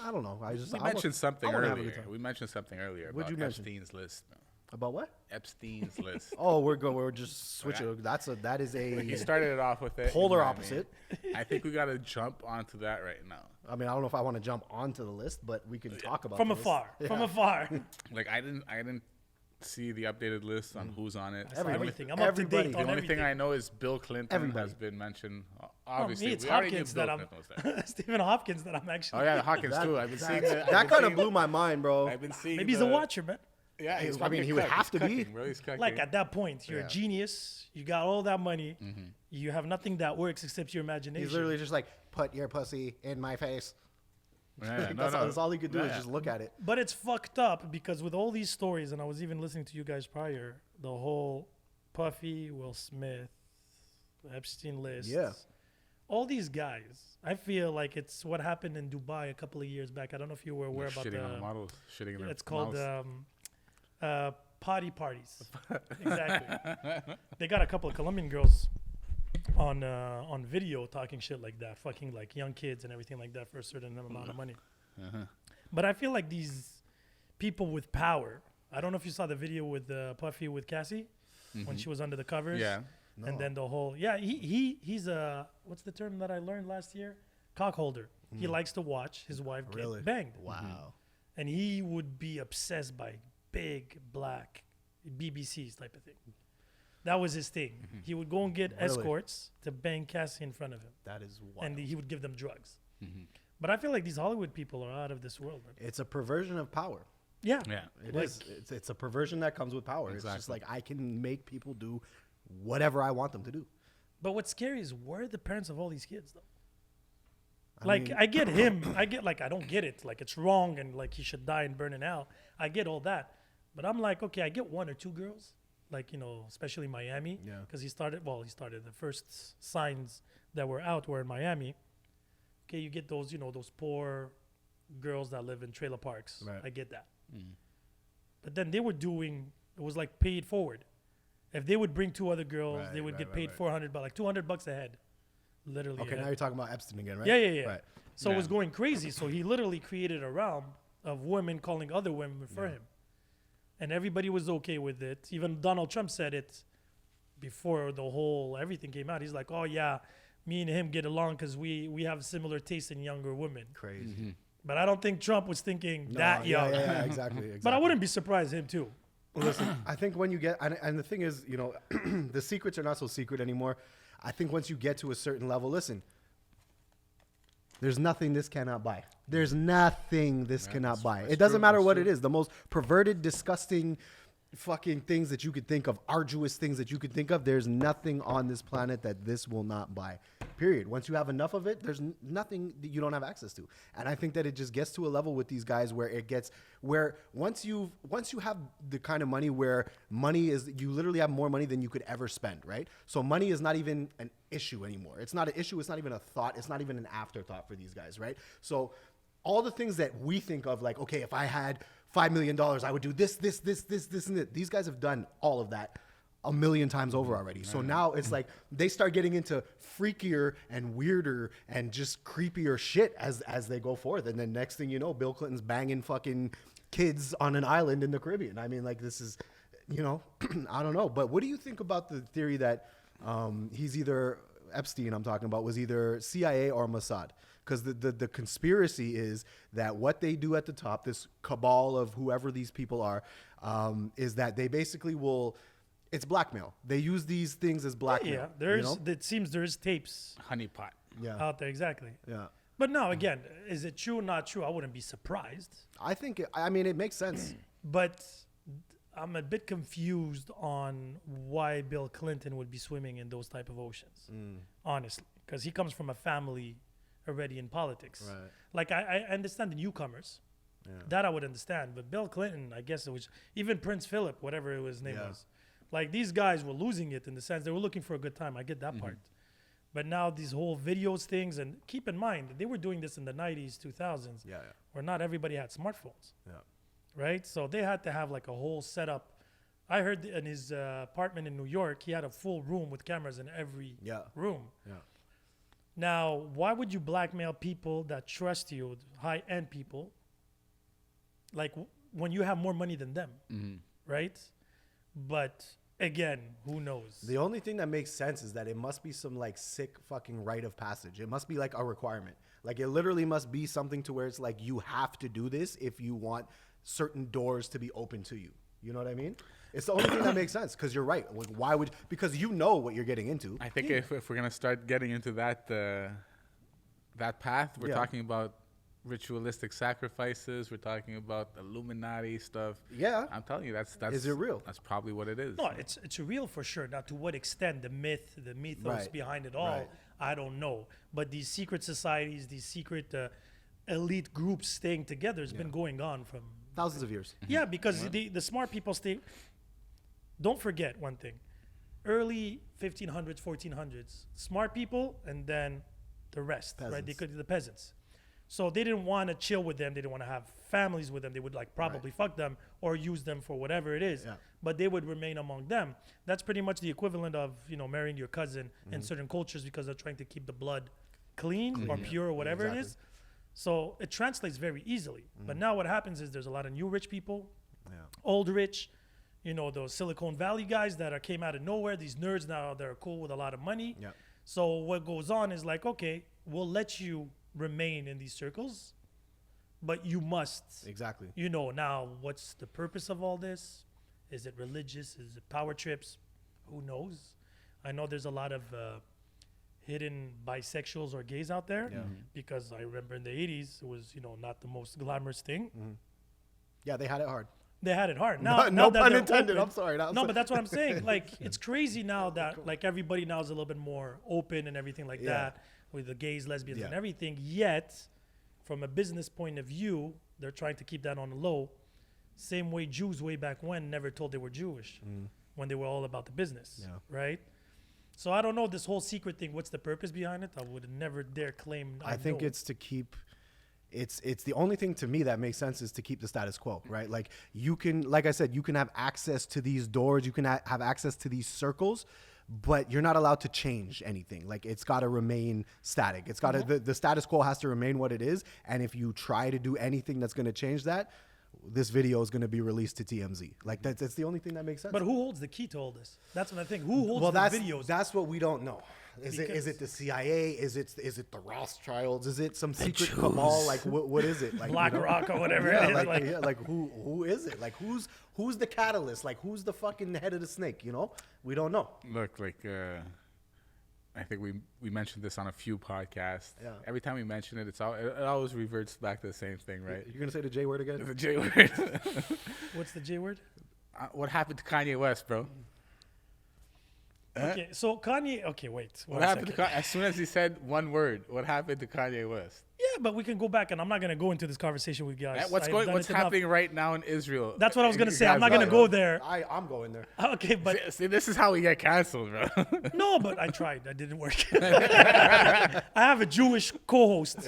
I don't know. We mentioned something I wanna have a good earlier. time. We mentioned something earlier What'd about you mention? Epstein's list. About what? Epstein's list. Oh, we're just switching. That is He a started it off with it. polar you know what opposite. I mean? I think we got to jump onto that right now. I mean, I don't know if I want to jump onto the list, but we can talk about From the list. afar. Yeah. From afar. Like I didn't see the updated list on who's on it. I saw Everybody- everything. I'm up to everybody. date The on only everything. thing I know is Bill Clinton Everybody. has been mentioned. Oh, Obviously, me, it's we already knew Hopkins Bill that Clinton was there. I'm Stephen Hopkins that I'm actually. Oh yeah, Hawkins too. I've been seeing that. That kind of blew my mind, bro. I've been seeing. Maybe he's a watcher, man. Yeah, he's I mean, fucking he would cuck. have He's to be. cucking, bro. He's cucking. Like at that point, you're Yeah. a genius. You got all that money. You have nothing that works except your imagination. He's literally just like, put your pussy in my face. Yeah, That's all he could do is Yeah. just look at it. But it's fucked up because with all these stories, and I was even listening to you guys prior, the whole Puffy, Will Smith, Epstein list. Yeah. All these guys, I feel like it's what happened in Dubai a couple of years back. I don't know if you were aware about shitting on the the. models, shitting in their It's called mouths. potty parties. Exactly. They got a couple of Colombian girls on video talking shit like that, fucking like young kids and everything like that for a certain amount of money. But I feel like these people with power. I don't know if you saw the video with Puffy with Cassie when she was under the covers. Yeah. And then the whole he's a what's the term that I learned last year? Cockholder. He likes to watch his wife Really? get banged. Wow. And he would be obsessed by big black BBCs type of thing. That was his thing. He would go and get Really? escorts to bang Cassie in front of him, That is wild. and he would give them drugs. But I feel like these Hollywood people are out of this world, man. It's a perversion of power. Yeah. Yeah. It Like- is. It's a perversion that comes with power. It's just Exactly. like I can make people do whatever I want them to do. But what's scary is where are the parents of all these kids, though? I Like, mean- I get him. I don't get it. Like, it's wrong and, like, he should die and burn in hell. I get all that. But I'm like, okay, I get one or two girls. Like, especially Miami. Yeah. Because he started, the first signs that were out were in Miami. Okay, you get those, those poor girls that live in trailer parks. Right. I get that. But then they were doing, it was like paid forward. If they would bring two other girls, they Right, would right, get right, paid right. 400, like $200 a head. Literally. Okay, a now head. you're talking about Epstein again, right? Yeah. Right. So it was Yeah. going crazy. So he literally created a realm of women calling other women for him. And everybody was okay with it. Even Donald Trump said it before the whole everything came out. He's like, oh, yeah, me and him get along because we have similar tastes in younger women. Crazy. But I don't think Trump was thinking that yeah, young. yeah, exactly. But I wouldn't be surprised him too. Listen, I think when you get, and the thing is, the secrets are not so secret anymore. I think once you get to a certain level, listen, there's nothing this cannot buy. There's nothing this cannot buy. that's It doesn't true, matter that's what true. it is. The most perverted, disgusting, fucking things that you could think of, arduous things that you could think of. There's nothing on this planet that this will not buy. period. Once you have enough of it, there's nothing that you don't have access to. And I think that it just gets to a level with these guys where once you have the kind of money where money is, you literally have more money than you could ever spend, right? So money is not even an issue anymore. It's not an issue. It's not even a thought. It's not even an afterthought for these guys, right? So all the things that we think of, like, okay, if I had $5 million, I would do this, and this. These guys have done all of that a million times over already. So now it's like they start getting into freakier and weirder and just creepier shit as they go forth. And then next thing you know, Bill Clinton's banging fucking kids on an island in the Caribbean. I mean, like, this is, you know, I don't know. But what do you think about the theory that he's either, Epstein I'm talking about, was either CIA or Mossad? Because the conspiracy is that what they do at the top, this cabal of whoever these people are, is that they basically will, it's blackmail. They use these things as blackmail. Yeah, there's, it seems there's tapes Honeypot. out there, exactly. Yeah. But no, again, is it true or not true? I wouldn't be surprised. I think, it makes sense. But I'm a bit confused on why Bill Clinton would be swimming in those type of oceans, honestly. Because he comes from a family already in politics. Right. Like, I understand the newcomers. Yeah. That I would understand. But Bill Clinton, I guess it was, even Prince Philip, whatever his name was. Like, these guys were losing it in the sense they were looking for a good time. I get that part. But now these whole videos things, and keep in mind, they were doing this in the 90s, 2000s, where not everybody had smartphones. Yeah. Right? So they had to have like a whole setup. I heard in his apartment in New York, he had a full room with cameras in every room. Yeah. Now, why would you blackmail people that trust you, high-end people, like when you have more money than them, right? But again, who knows? The only thing that makes sense is that it must be some like sick fucking rite of passage. It must be like a requirement. Like, it literally must be something to where it's like you have to do this if you want certain doors to be open to you. You know what I mean? It's the only thing that makes sense, because you're right. Like, why would, because you know what you're getting into. I think if we're going to start getting into that path, we're talking about ritualistic sacrifices. We're talking about Illuminati stuff. Yeah. I'm telling you, that's is it real? That's probably what it is. No, it's real for sure. Now, to what extent, the mythos behind it all, I don't know. But these secret societies, these secret elite groups staying together has been going on from thousands of years. Yeah, because the smart people stay. Don't forget one thing. Early 1500s, 1400s, smart people, and then the rest, peasants. right? They could the peasants. So they didn't want to chill with them. They didn't want to have families with them. They would like probably fuck them or use them for whatever it is. Yeah. But they would remain among them. That's pretty much the equivalent of, marrying your cousin in certain cultures, because they're trying to keep the blood clean or pure or whatever it is. So it translates very easily. But now what happens is there's a lot of new rich people, old rich, those Silicon Valley guys that came out of nowhere. These nerds now, they're cool with a lot of money. Yeah. So what goes on is like, okay, we'll let you remain in these circles, but you must. Exactly. Now what's the purpose of all this? Is it religious? Is it power trips? Who knows? I know there's a lot of hidden bisexuals or gays out there, because I remember in the 80s it was, not the most glamorous thing. Yeah, they had it hard. They had it hard. Now, no pun intended. I'm sorry. But that's what I'm saying. Like, it's crazy now that like everybody now is a little bit more open and everything like that, with the gays, lesbians, and everything. Yet, from a business point of view, they're trying to keep that on the low. Same way Jews way back when never told they were Jewish, when they were all about the business, right? So I don't know this whole secret thing. What's the purpose behind it? I would never dare claim. I think it's to keep. It's the only thing to me that makes sense is to keep the status quo, right? Like, you can, like I said, you can have access to these doors, you can have access to these circles, but you're not allowed to change anything. Like, it's got to remain static. It's got to, the status quo has to remain what it is. And if you try to do anything that's going to change that, this video is going to be ReleasEd to TMZ. Like, that's the only thing that makes sense. But who holds the key to all this? That's what I think. Who holds the videos? That's what we don't know. Is it the CIA? Is it the Rothschilds? Is it some secret cabal? Like, what is it? Like, BlackRock or whatever it is. Like who is it? Like, who's the catalyst? Like, who's the fucking head of the snake? We don't know. Look, like, I think we mentioned this on a few podcasts. Yeah. Every time we mention it, it always reverts back to the same thing, right? You're gonna say the J word again? The J word. What's the J word? What happened to Kanye West, bro? Okay, so Kanye. Okay, wait. What one happened to second. Kanye? As soon as he said one word, what happened to Kanye West? Yeah, but we can go back, and I'm not gonna go into this conversation with you guys. What's I've going? done What's it enough. happening right now in Israel? That's what I was gonna You say. I'm guys not gonna know. go there. I'm going there. Okay, but See, this is how we get canceled, bro. no, but I tried. That didn't work. I have a Jewish co-host,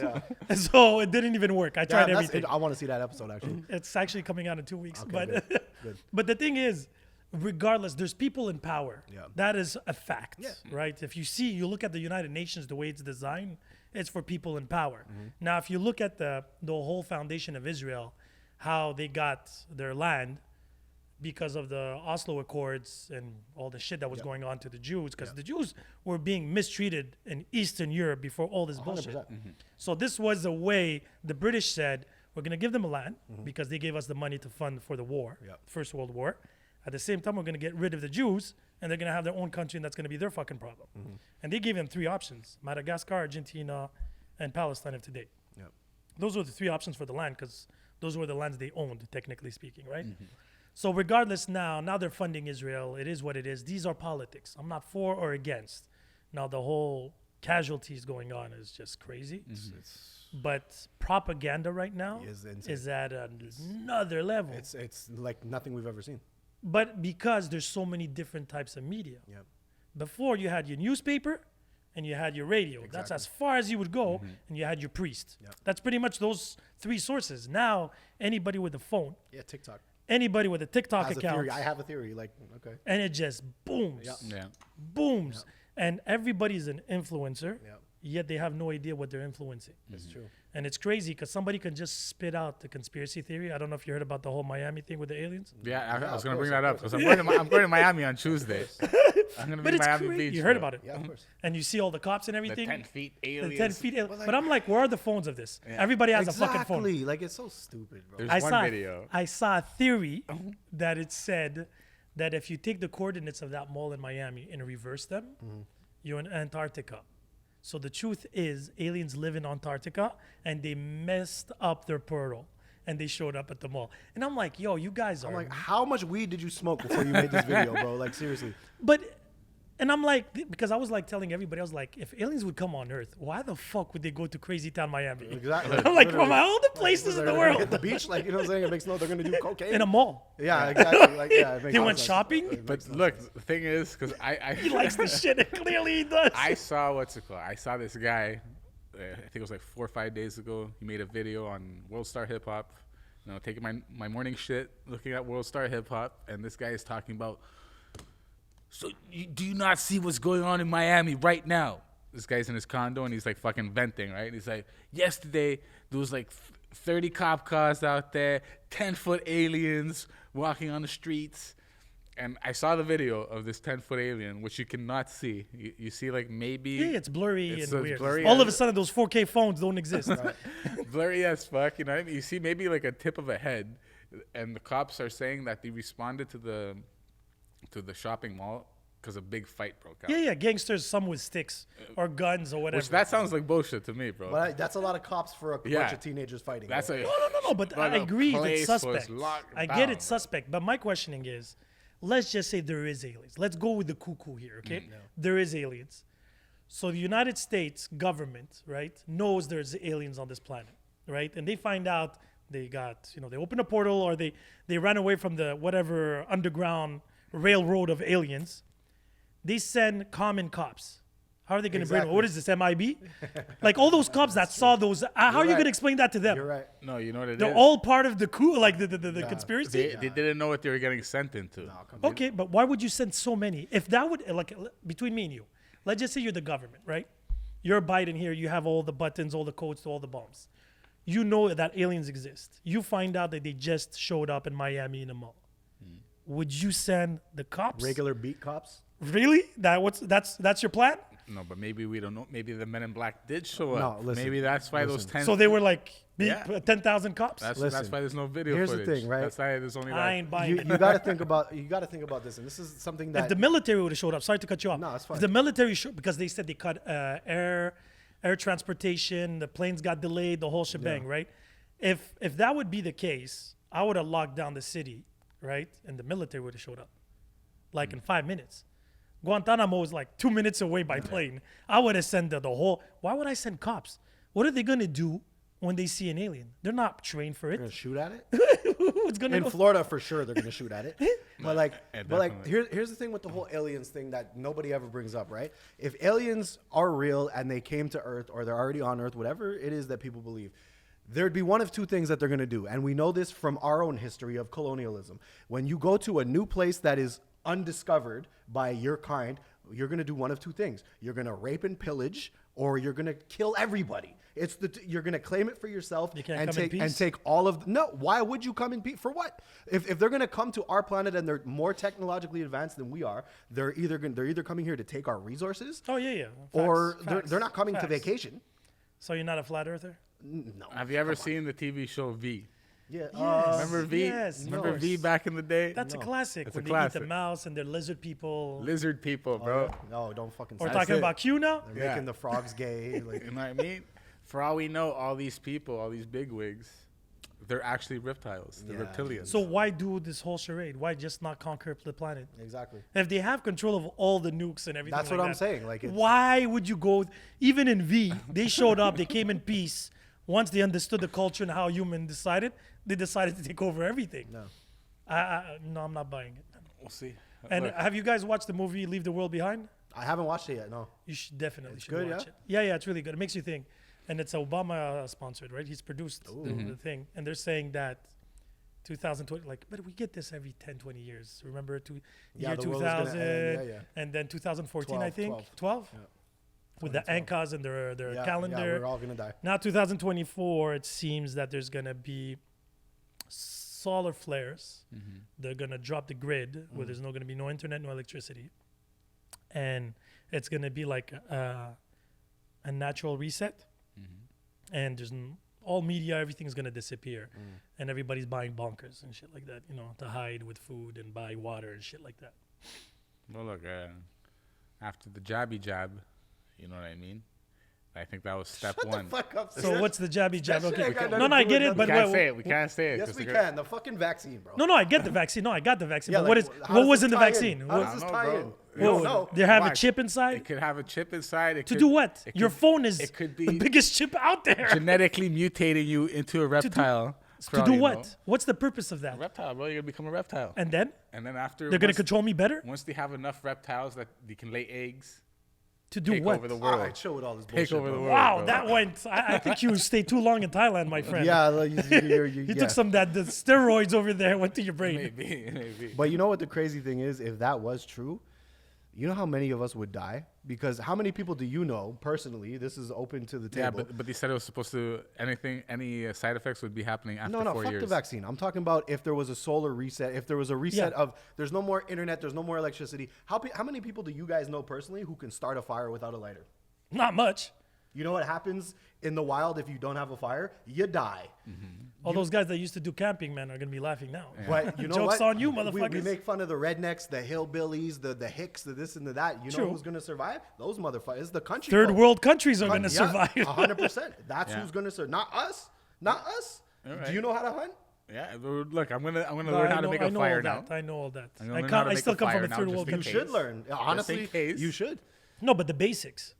so it didn't even work. I tried everything. I want to see that episode actually. It's actually coming out in 2 weeks. Okay, But good, good. but the thing is, regardless, there's people in power. Yeah. That is a fact, right? If you look at the United Nations, the way it's designed, it's for people in power. Now, if you look at the whole foundation of Israel, how they got their land because of the Oslo Accords and all the shit that was going on to the Jews, because the Jews were being mistreated in Eastern Europe before all this bullshit. 100%. So this was a way the British said, we're going to give them a land because they gave us the money to fund for the war, First World War. At the same time, we're going to get rid of the Jews, and they're going to have their own country, and that's going to be their fucking problem. And they gave them 3 options: Madagascar, Argentina, and Palestine of today. Yep. Those were the 3 options for the land, because those were the lands they owned, technically speaking, right? So regardless, now they're funding Israel. It is what it is. These are politics. I'm not for or against. Now the whole casualties going on is just crazy. But propaganda right now Is insane. is at another level. It's like nothing we've ever seen. But because there's so many different types of media. Yep. Before you had your newspaper and you had your radio. That's as far as you would go, and you had your priest. Yep. That's pretty much those 3 sources. Now anybody with a phone, Yeah, TikTok anybody with a TikTok has a account, theory. I have a theory. Like, okay. and it just booms, Yeah. booms, and everybody's an influencer. Yep. Yet they have no idea what they're influencing. That's true. And it's crazy because somebody can just spit out the conspiracy theory. I don't know if you heard about the whole Miami thing with the aliens. Yeah, I was of gonna course, bring that of up because I'm going to Miami on Tuesday. I'm gonna be But in it's Miami crazy. Beach. You heard bro. about it. Yeah, of course. And you see all the cops and The everything. 10 feet The aliens. 10 feet. like- But I'm like, where are the phones of this? Everybody has a fucking phone. Exactly. Like, it's so stupid, bro. There's I one saw, video. I saw a theory that it said that if you take the coordinates of that mall in Miami and reverse them, you're in Antarctica. So the truth is, aliens live in Antarctica, and they messed up their portal, and they showed up at the mall. And I'm like, yo, you guys are. I'm like, how much weed did you smoke before you made this video, bro? Like, seriously. But, and I'm like, because I was like telling everybody, I was like, if aliens would come on Earth, why the fuck would they go to Crazy Town, Miami? Exactly. I'm like, from Literally. all the places in They're the gonna hit world, the beach, like, you know what I'm saying? It makes no. They're gonna do cocaine. in a mall. Yeah, exactly. Like, yeah. It makes They no went sense. shopping? It But makes no look, sense. the thing is, because He likes this shit, and clearly he does. I saw what's it called? I saw this guy. I think it was like 4 or 5 days ago. He made a video on World Star Hip Hop. You know, taking my morning shit, looking at World Star Hip Hop, and this guy is talking about. So do you not see what's going on in Miami right now? This guy's in his condo and he's like fucking venting, right? He's like, yesterday there was like 30 cop cars out there, 10-foot aliens walking on the streets. And I saw the video of this 10-foot alien, which you cannot see. You see like maybe Yeah, it's blurry It's and a weird. blurry All of a as- sudden, those 4K phones don't exist. blurry as fuck, you know what I mean? You see maybe like a tip of a head, and the cops are saying that they responded to the shopping mall because a big fight broke out. Yeah, gangsters, some with sticks or guns or whatever. Which that sounds like bullshit to me, bro. But that's a lot of cops for a bunch Yeah. of teenagers fighting. That's bro. a No, but I the agree place it's was suspect. locked I get down, it's bro. suspect, but my questioning is, let's just say there is aliens. Let's go with the cuckoo here, okay? There is aliens. So the United States government, right, knows there's aliens on this planet, right? And they find out they open a portal or they ran away from the whatever underground railroad of aliens. They send common cops. How are they going to bring them? Exactly. What is this, MIB? Like all those cops that saw those, how are you right. going to explain that to them? You're right. No, you know what it is? They're all part of the coup, like the conspiracy. They didn't know what they were getting sent into. Okay, but why would you send so many? If that would, like, between me and you, let's just say you're the government, right? You're Biden here. You have all the buttons, all the codes to all the bombs. You know that aliens exist. You find out that they just showed up in Miami in a mall. Would you send the cops? Regular beat cops. Really? That's your plan? No, but maybe we don't know. Maybe the Men in Black did show No, up. listen, Maybe that's why those listen. 10. So they were like Yeah. 10,000 cops. That's Listen, why there's no video here's the footage. thing, right? That's why there's only I like. ain't buying You it. got to think about this, and this is something that If the military would have showed up, sorry to cut you off. No, it's fine. If the military showed, because they said they cut air transportation, the planes got delayed, the whole shebang, right? If that would be the case, I would have locked down the city, right? And the military would have showed up, like in 5 minutes. Guantanamo is like 2 minutes away by plane. I would have sent the whole. Why would I send cops? What are they gonna do when they see an alien? They're not trained for They're gonna it. shoot at it. What's gonna In go? Florida, for sure, they're gonna shoot at it. But like, Yeah, but like, definitely. here's the thing with the whole aliens thing that nobody ever brings up, right? If aliens are real and they came to Earth or they're already on Earth, whatever it is that people believe, there'd be one of two things that they're gonna do, and we know this from our own history of colonialism. When you go to a new place that is undiscovered by your kind, you're gonna do one of two things: you're gonna rape and pillage, or you're gonna kill everybody. It's you're gonna claim it for yourself You can't and come in take peace? all of no. Why would you come in peace for what? If they're gonna come to our planet and they're more technologically advanced than we are, they're either coming here to take our resources, Oh yeah. or Facts, they're not coming to facts. vacation. So you're not a flat earther? No. Have you ever seen the TV show V? Yeah. Remember V? yes, Remember of V course. back in the day? That's a classic. It's When a they eat the classic. mouse and they're lizard people. Lizard people, bro. No, don't fucking. We're say talking it. about Q now? They're making the frogs gay. Like, You know what I mean? For all we know, all these people, all these bigwigs, they're actually reptiles. They're Yeah. reptilians. So why do this whole charade? Why just not conquer the planet? exactly. If they have control of all the nukes and everything, That's like what I'm that, saying, like, it's- why would you go? Even in V, they showed up. They came in peace. Once they understood the culture and how human decided, they decided to take over everything. No. No, I'm not buying it. we'll see. And Look, have you guys watched the movie Leave the World Behind? I haven't watched it yet. No. You should definitely good, watch yeah? it. Yeah, it's really good. It makes you think. And it's Obama sponsored, right? He's produced the thing. And they're saying that 2020, like, but we get this every 10, 20 years. Remember Yeah, year the world is gonna 2000, end, yeah. and then 2014, I 12, think. 12? Yeah. With the Ankas and their Yeah, calendar. Yeah, we're all gonna die. Now 2024, it seems that there's gonna be solar flares. They're gonna drop the grid where there's no gonna be no internet, no electricity, and it's gonna be like a natural reset. And there's all media, everything's gonna disappear, and everybody's buying bunkers and shit like that, to hide with food and buy water and shit like that. well, look, after the jabby jab, you know what I mean? I think that was step one. Fuck up. So what's the jabby jab? shit Okay, ain't got no, nothing I to do get with it, but We can't wait, say it. We can't say it. Yes, 'cause we they're gonna- can. The fucking vaccine, bro. no, I get the vaccine. No, I got the vaccine. Yeah, but like, what is how what does was this in the tie in? vaccine? How What- does this I don't tie know, in? bro. We don't Whoa, know. They have Why? a chip inside It could have a chip inside. It to could, do what? it Your could- phone is it could the be biggest chip out there. genetically mutating you into a reptile. for To all do you what? know. What's the purpose of that? A reptile, bro. You're gonna become a reptile. And then And then after they're gonna once- control me better Once they have enough reptiles that they can lay eggs, to do take what? over the All world. right, chill with all this Take bullshit. over the bro. world. Wow, bro. that went. I think you stayed too long in Thailand, my friend. Yeah, like, you You took some the steroids over there, went to your brain. Maybe. But you know what the crazy thing is? If that was true, you know how many of us would die? Because how many people do you know personally? This is open to the Yeah, table. but they said it was supposed to any side effects would be happening after No, 4 fuck years. the vaccine. I'm talking about if there was a solar reset, if there was a reset Yeah. of there's no more internet, there's no more electricity. How many people do you guys know personally who can start a fire without a lighter? Not much. You know what happens in the wild if you don't have a fire? You die. All those guys that used to do camping, man, are gonna be laughing now. But you know Joke's what? on you, We motherfuckers. make fun of the rednecks, the hillbillies, the hicks, the this and the that. You True. know who's gonna survive? Those motherfuckers. It's the country. Third folk. world countries are gonna Yeah, survive. 100%. That's Yeah. who's gonna survive. Not us. Not us. All Do right. you know how to hunt? Yeah, look, I'm gonna No, learn how to make I a know fire all now. that. I know all that. I'm gonna I learn can't. how to I make still a come from fire a now, third just world in You country. case. should learn. Honestly, case. you should. No, but the basics.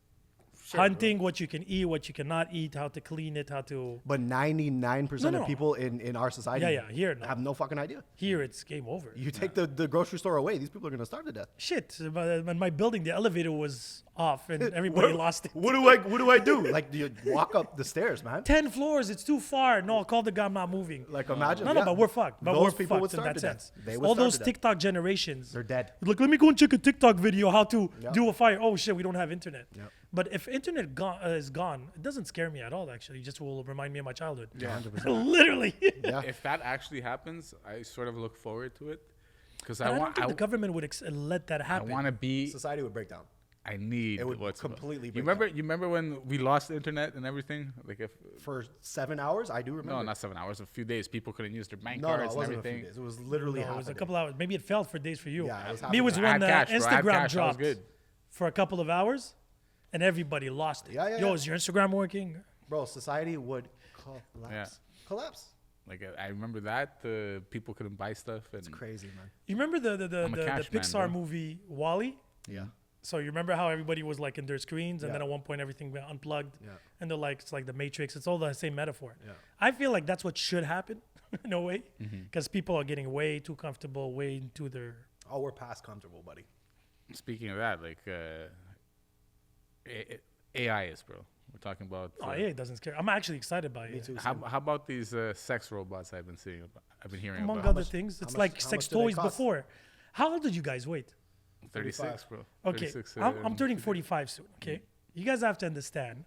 Hunting, what you can eat, what you cannot eat, how to clean it, how to. But 99% No. of people in our society Yeah, here, no. have no fucking idea. Here, it's game over. You take the grocery store away, these people are gonna starve to death. Shit, but in my building, the elevator was off and everybody lost it. What do I do? Like, do you walk up the stairs, man? 10 floors, it's too far. No, I'll call the guy, I'm not moving. Like, imagine. No, yeah. but we're fucked. But Those we're people would fucked in starve that to death. sense. They would All starve those to death. TikTok generations. They're dead. Like, let me go and check a TikTok video how to Yep. do a fire. Oh shit, we don't have internet. Yep. But if internet is gone, it doesn't scare me at all. Actually, it just will remind me of my childhood. Yeah, 100%. Literally. Yeah. If that actually happens, I sort of look forward to it because I I don't want think the government would let that I happen. want to be. Society would break down. I need. It would what's completely You break remember? You remember when we lost the internet and everything? Like if For 7 hours, I do remember. no, not 7 hours. A few days. People couldn't use their bank No, cards it and wasn't a few everything. days. It was literally No, half it was a day. couple hours. Maybe it fell for days for you. Yeah, it was half Me a was day. I when had cash, bro. I had Instagram cash. I was dropped good. for a couple of hours, and everybody lost it. Yeah, yeah, Yo, yeah. is your Instagram working? Bro, society would collapse. Yeah. Collapse. Like I remember that people couldn't buy stuff and Crazy, man. You remember the I'm a cash man, Pixar bro. movie Wall-E? Yeah. So you remember how everybody was like in their screens, and Yeah. then at one point everything went unplugged, Yeah. and they're like, it's like the Matrix. It's all the same metaphor. Yeah. I feel like that's what should happen in a way, Mm-hmm. because people are getting way too comfortable, way into their. Oh, we're past comfortable, buddy. Speaking of that, like AI is, bro. We're talking about. Oh, yeah, it doesn't scare. I'm actually excited by Me it. too. How about these sex robots I've been seeing? I've been hearing Among about. other much- things, how it's much- like how sex much do they toys cost? before. How old did you guys wait? 36, bro. Okay, 36, I'm turning 45 soon. Okay, you guys have to understand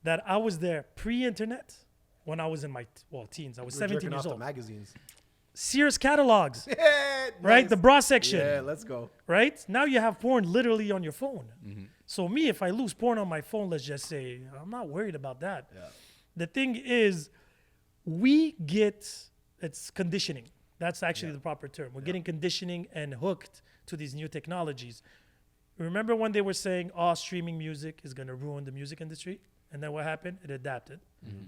that I was there pre-internet when I was in my teens. I was We're 17 jerking years off the old. magazines. Sears catalogs, Yeah, right? nice. The bra section, Yeah, let's go. right? Now you have porn literally on your phone. Mm-hmm. So me, if I lose porn on my phone, let's just say, I'm not worried about that. Yeah. The thing is, we get, it's conditioning. That's actually the proper term. We're getting conditioning and hooked to these new technologies. Remember when they were saying, oh, streaming music is going to ruin the music industry? And then what happened? It adapted.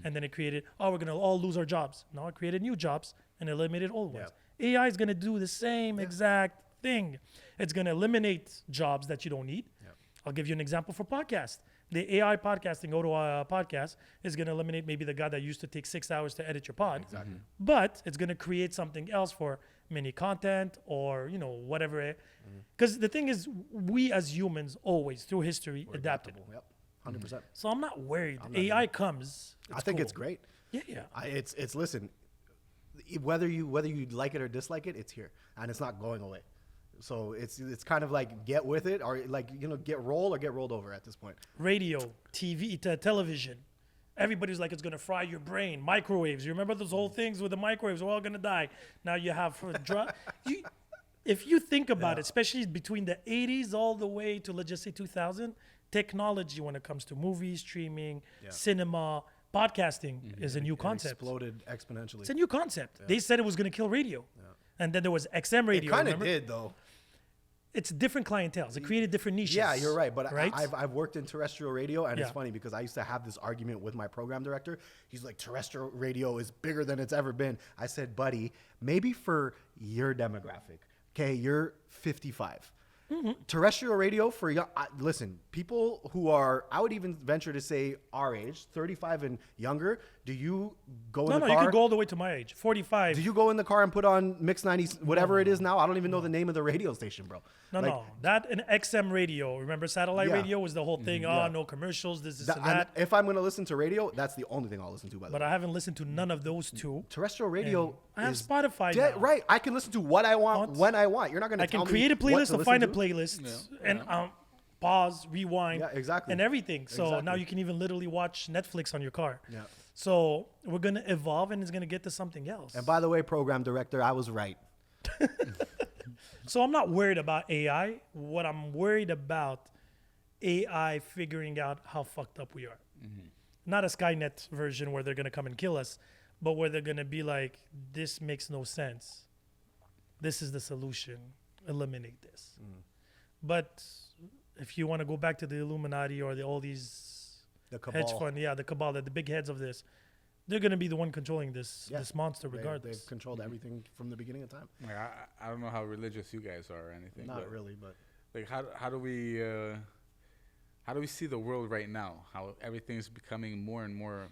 And then it created, oh, we're going to all lose our jobs. No, it created new jobs and eliminated old ones. AI is going to do the same exact thing. It's going to eliminate jobs that you don't need. I'll give you an example for podcast. The AI podcasting, go to a podcast, is going to eliminate maybe the guy that used to take 6 hours to edit your pod. Exactly. But it's going to create something else for mini content or, whatever. Because the thing is, we as humans always, through history, adapted. Yep. 100%. So I'm not worried. AI comes. I think cool. it's great. Yeah. It's listen, whether you like it or dislike it, it's here and it's not going away. So it's kind of like get with it or get rolled or get rolled over at this point. Radio, TV, television. Everybody's like, it's going to fry your brain. Microwaves. You remember those whole things with the microwaves? We're all going to die. Now you have if you think about it, especially between the 80s all the way to, let's just say, 2000, technology when it comes to movies, streaming, cinema, podcasting is a new concept. Exploded exponentially. It's a new concept. They said it was going to kill radio. And then there was XM It radio. kind of remember? did though. It's different clienteles. It created different niches. Yeah, you're right. But right? I've worked in terrestrial radio, and it's Yeah. funny because I used to have this argument with my program director. He's like, terrestrial radio is bigger than it's ever been. I said, buddy, maybe for your demographic. Okay, you're 55. Terrestrial radio for young, listen, people who are, I would even venture to say our age, 35 and younger. Do you go in the car? you can go all the way to my age, 45. Do you go in the car and put on Mix 90s, whatever it is now? I don't even know the name of the radio station, bro. No. That and XM radio. Remember satellite Yeah. radio was the whole thing. No commercials, this and And that. if I'm going to listen to radio, that's the only thing I'll listen to, by the But way. I haven't listened to none of those two. Terrestrial radio I have is Spotify dead, now. right. I can listen to what I want when I want. You're not going to I tell can me create a what playlist to and find a listen to. playlist and pause, rewind, Yeah, exactly. and everything. So now Exactly. you can even literally watch Netflix on your car. Yeah. So we're gonna evolve, and it's gonna get to something else. And by the way, program director, I was right. So I'm not worried about AI. What I'm worried about, AI figuring out how fucked up we are. Not a Skynet version where they're gonna come and kill us, but where they're gonna be like, this makes no sense. This is the solution. Eliminate this. But if you want to go back to the Illuminati or all these The hedge cabal. fund, the cabal, the big heads of this, they're gonna be the one controlling this monster regardless. They've controlled everything from the beginning of time. Like, I don't know how religious you guys are or anything. Not but really, but Like how do we see the world right now? How everything is becoming more and more.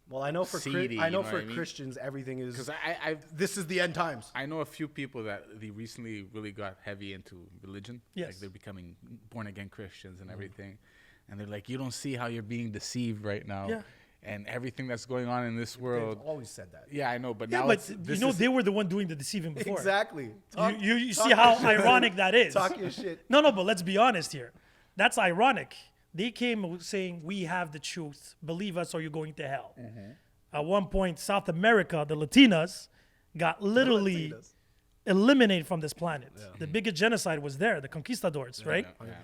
well, I know for Seedy, you know what I mean? Christians, everything is. Because This is the end times. I know a few people that they recently really got heavy into religion. Yes. Like they're becoming born again Christians and everything. And they're like, you don't see how you're being deceived right now. Yeah. And everything that's going on in this They've world. always said that. Yeah, I know, but Yeah, now but this is, they were the one doing the deceiving before. Exactly. You see how ironic that is. Talk your shit. No, but let's be honest here. That's ironic. They came saying, we have the truth. Believe us or you're going to hell. At one point, South America, the Latinas, got literally Latinas. eliminated from this planet. The biggest genocide was there, the conquistadors, right? Yeah.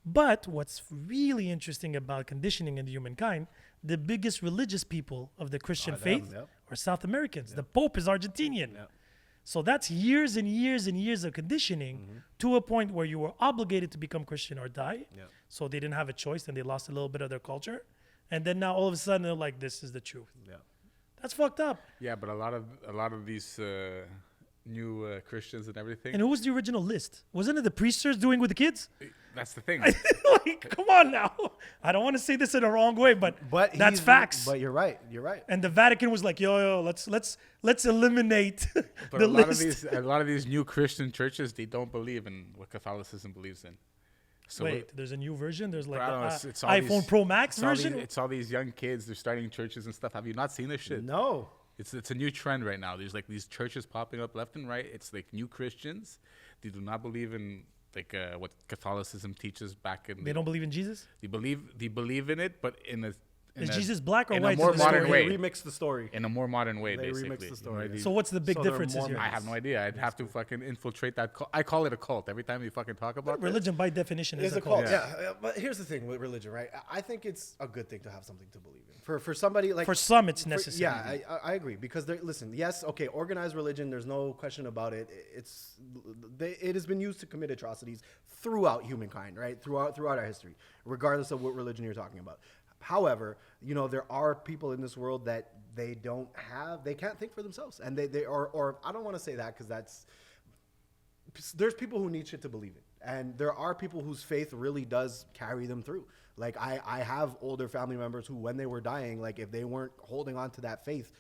But what's really interesting about conditioning in the humankind, the biggest religious people of the Christian faith yep. are South Americans. The Pope is Argentinian. So that's years and years and years of conditioning to a point where you were obligated to become Christian or die. So they didn't have a choice and they lost a little bit of their culture. And then now all of a sudden they're like, this is the truth. Yeah. That's fucked up. Yeah, but a lot of these new Christians and everything. And who was the original list? Wasn't it the priesters doing with the kids? That's the thing. Like, come on now. I don't want to say this in the wrong way, but that's facts. But you're right. You're right. And the Vatican was like, yo, let's eliminate But the a lot list. of these new Christian churches, they don't believe in what Catholicism believes in. So Wait, there's a new version? There's like I don't know, the it's all iPhone these- Pro Max it's all version? It's all these young kids. They're starting churches and stuff. Have you not seen this shit? No. It's a new trend right now. There's like these churches popping up left and right. It's like new Christians. They do not believe in like what Catholicism teaches back in. They don't believe in Jesus? They believe in it, but Is Jesus black or in white? a more in the modern story? way. They remix the story. In a more modern way, They basically. remix the story, You know, yeah. So what's the big So they're difference here? I have no idea. I'd have to fucking infiltrate that cult. I call it a cult every time you fucking talk about Religion by definition is It's a a cult. cult. Yeah. But here's the thing with religion, right? I think it's a good thing to have something to believe in. For somebody like For some, it's necessary. Yeah, I agree because listen, yes, okay, organized religion. There's no question about it. It has been used to commit atrocities throughout humankind, right? Throughout our history, regardless of what religion you're talking about. However, there are people in this world that they can't think for themselves, and or I don't want to say that because there's people who need shit to believe in, and there are people whose faith really does carry them through. Like I have older family members who, when they were dying, like if they weren't holding on to that faith,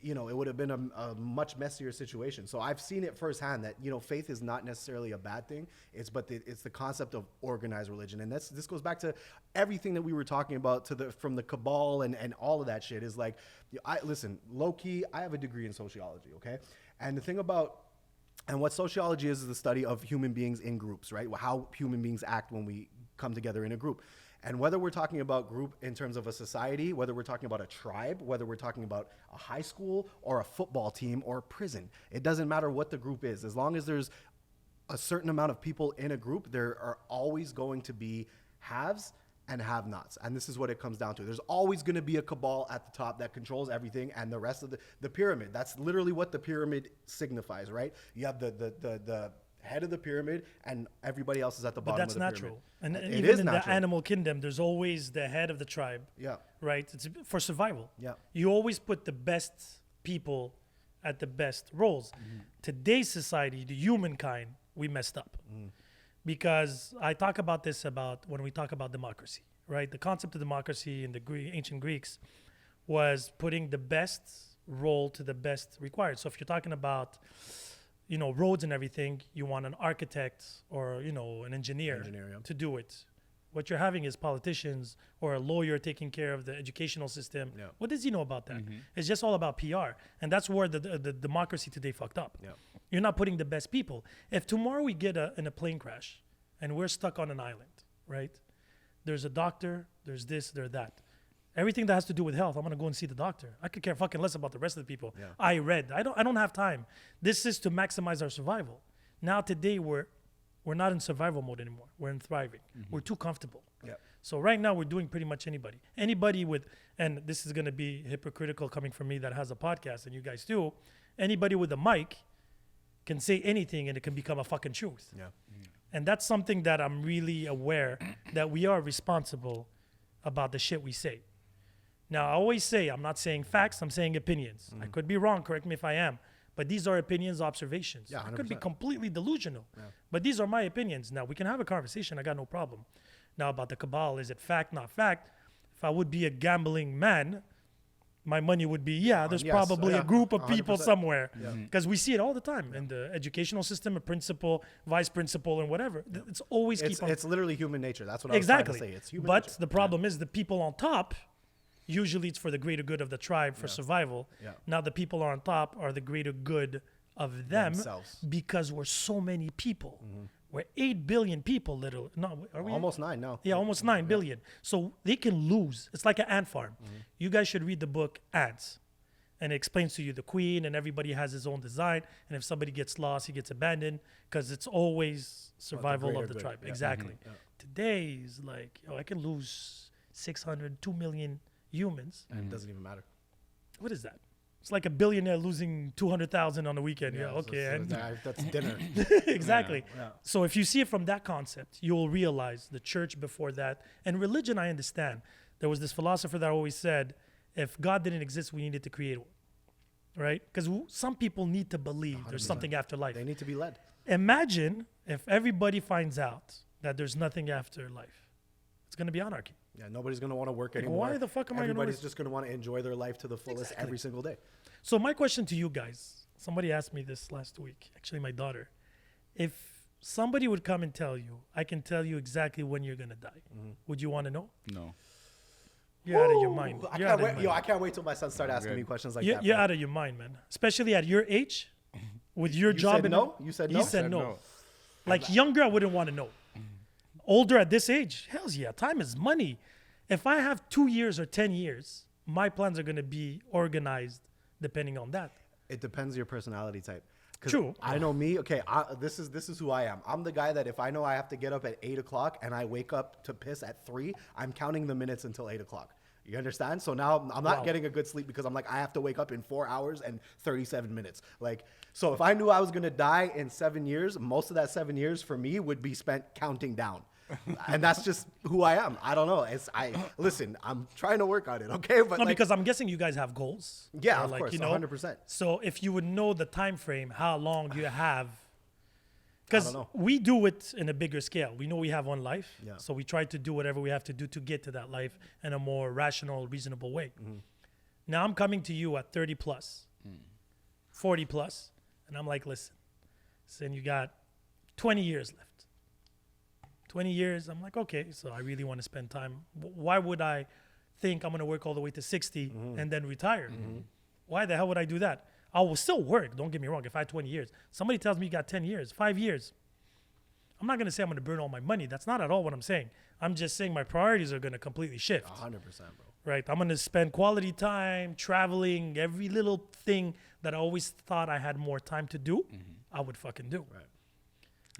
it would have been a much messier situation. So I've seen it firsthand that, faith is not necessarily a bad thing. It's the concept of organized religion. And this goes back to everything that we were talking about from the cabal and all of that shit is like, listen, low key, I have a degree in sociology. Okay. And the thing about, and what sociology is the study of human beings in groups, right? How human beings act when we come together in a group. And whether we're talking about group in terms of a society, whether we're talking about a tribe, whether we're talking about a high school or a football team or a prison, it doesn't matter what the group is. As long as there's a certain amount of people in a group, there are always going to be haves and have-nots. And this is what it comes down to. There's always going to be a cabal at the top that controls everything, and the rest of the pyramid. That's literally what the pyramid signifies, right? You have the head of the pyramid, and everybody else is at the bottom of the pyramid. But that's natural. And It even is in natural. the animal kingdom, there's always the head of the tribe. Yeah. Right? It's for survival. Yeah. You always put the best people at the best roles. Today's society, the humankind, we messed up. Because I talk about this when we talk about democracy, right? The concept of democracy in the ancient Greeks was putting the best role to the best required. So if you're talking about roads and everything, you want an architect or, an engineer yeah. to do it. What you're having is politicians or a lawyer taking care of the educational system. Yeah. What does he know about that? It's just all about PR. And that's where the democracy today fucked up. Yeah. You're not putting the best people. If tomorrow we get in a plane crash and we're stuck on an island, right? There's a doctor, there's this, there's that. Everything that has to do with health, I'm gonna go and see the doctor. I could care fucking less about the rest of the people. Yeah. I don't have time. This is to maximize our survival. Now today we're not in survival mode anymore. We're in thriving. We're too comfortable. Yeah. So right now we're doing pretty much anybody with, and this is gonna be hypocritical coming from me that has a podcast and you guys too. Anybody with a mic can say anything and it can become a fucking truth. Yeah. And that's something that I'm really aware that we are responsible about the shit we say. Now, I always say, I'm not saying facts, I'm saying opinions. I could be wrong, correct me if I am. But these are opinions, observations. Yeah, I could be 100%. completely delusional. Yeah. But these are my opinions. Now, we can have a conversation, I got no problem. Now, about the cabal, is it fact, not fact? If I would be a gambling man, my money would be, there's yes, probably a group of people 100%. somewhere. Because we see it all the time in the educational system, a principal, vice principal, and whatever. It's always It's literally human nature. That's what exactly. I was trying to say. It's human But nature. the problem is the people on top, usually it's for the greater good of the tribe for survival. Yeah. Now the people on top are the greater good of them Themselves. because we're so many people. We're 8 billion people, literally. No, are we? Almost 9 now. Yeah, almost 9 billion. So they can lose. It's like an ant farm. You guys should read the book Ants. And it explains to you the queen and everybody has his own design. And if somebody gets lost, he gets abandoned because it's always survival of greater the good. tribe. Yeah. Exactly. Today's like, I can lose 600, 2 million humans. And it doesn't even matter. What is that? It's like a billionaire losing 200,000 on the weekend. Yeah, so- okay. so and that's dinner. exactly. Yeah. So if you see it from that concept, you'll realize the church before that and religion. I understand. There was this philosopher that always said, if God didn't exist, we needed to create one. right? Because some people need to believe there's something after life. They need to be led. Imagine if everybody finds out that there's nothing after life. It's going to be anarchy. Yeah, nobody's going to want to work anymore. why the fuck am I gonna Everybody's work? just going to want to enjoy their life to the fullest every single day. So my question to you guys, somebody asked me this last week, actually my daughter. If somebody would come and tell you, I can tell you exactly when you're going to die, would you want to know? No. You're out of your mind. I You're out can't of your wait. mind. Yo, I can't wait till my son start asking good. me questions like You're, that. you're bro. out of your mind, man. Especially at your age, with your You job. said and no? You said no? He said Said no. no. Like younger, I wouldn't want to know. Older at this age, hells yeah, time is money. If I have 2 years or 10 years, my plans are going to be organized depending on that. It depends your personality type. 'Cause True. I know me. Okay, this is who I am. I'm the guy that if I know I have to get up at 8:00 and I wake up to piss at 3, I'm counting the minutes until 8:00. You understand? So now I'm not Wow. getting a good sleep because I'm like, I have to wake up in 4 hours and 37 minutes. Like, so if I knew I was gonna die in 7 years, most of that 7 years for me would be spent counting down. And that's just who I am. I don't know. Listen, I'm trying to work on it, okay? But No, like, because I'm guessing you guys have goals. Yeah, Or of course, 100%. So if you would know the time frame, how long you have, because know. we do it in a bigger scale. We know we have one life, Yeah. so we try to do whatever we have to do to get to that life in a more rational, reasonable way. Mm-hmm. Now I'm coming to you at 30 plus, 40 plus, and I'm like, listen, you got 20 years left. 20 years, I'm like, okay, so I really want to spend time. Why would I think I'm going to work all the way to 60 and then retire? Why the hell would I do that? I will still work, don't get me wrong, if I had 20 years. Somebody tells me you got 10 years, 5 years. I'm not going to say I'm going to burn all my money. That's not at all what I'm saying. I'm just saying my priorities are going to completely shift. 100%, bro. Right? I'm going to spend quality time, traveling, every little thing that I always thought I had more time to do, I would fucking do. Right.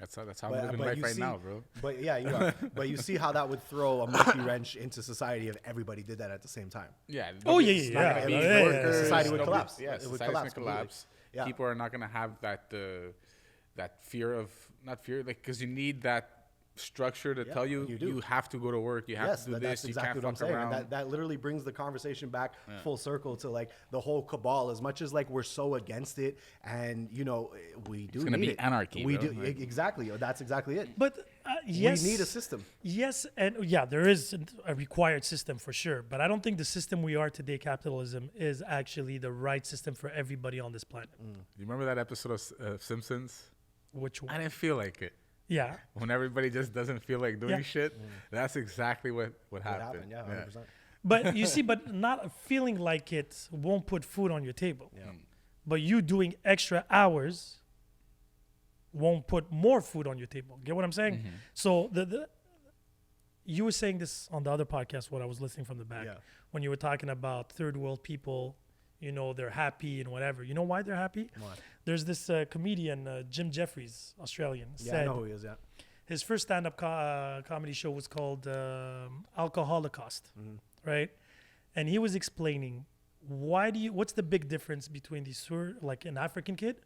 That's how I'm living life you right see- now, bro. But yeah, you are. But you see how that would throw a monkey wrench into society if everybody did that at the same time. Yeah. Oh, yeah, nobody's yeah, not yeah. gonna be Yeah, yeah, workers, yeah. Society would nobody- collapse. Yeah, It would society's collapse gonna collapse. completely. Yeah. People are not gonna have that fear of not fear, like because you need that structure to Yeah, tell you you do. you have to go to work, you have Yes, to do that's this, exactly you what I'm can't fuck saying. around. And that literally brings the conversation back full circle to like the whole cabal. As much as like we're so against it, and you know we do. It's gonna need be it. anarchy, We bro. do Like- exactly. That's exactly it. But yes, We need a system. Yes, and yeah, there is a required system for sure. But I don't think the system we are today, capitalism, is actually the right system for everybody on this planet. You remember that episode of Simpsons? Which I one? didn't feel like it. Yeah. When everybody just doesn't feel like doing Yeah. shit, that's exactly what What happened. happened? Yeah, 100%. But you see, but not feeling like it won't put food on your table. Yeah. But you doing extra hours won't put more food on your table. Get what I'm saying? So you were saying this on the other podcast, what I was listening from the back, Yeah. when you were talking about third world people, you know, they're happy and whatever. You know why they're happy? Why? There's this comedian, Jim Jeffries, Australian, Yeah, I said know who he is. Yeah. his first stand-up comedy show was called Alcoholocaust, right? And he was explaining what's the big difference between like an African kid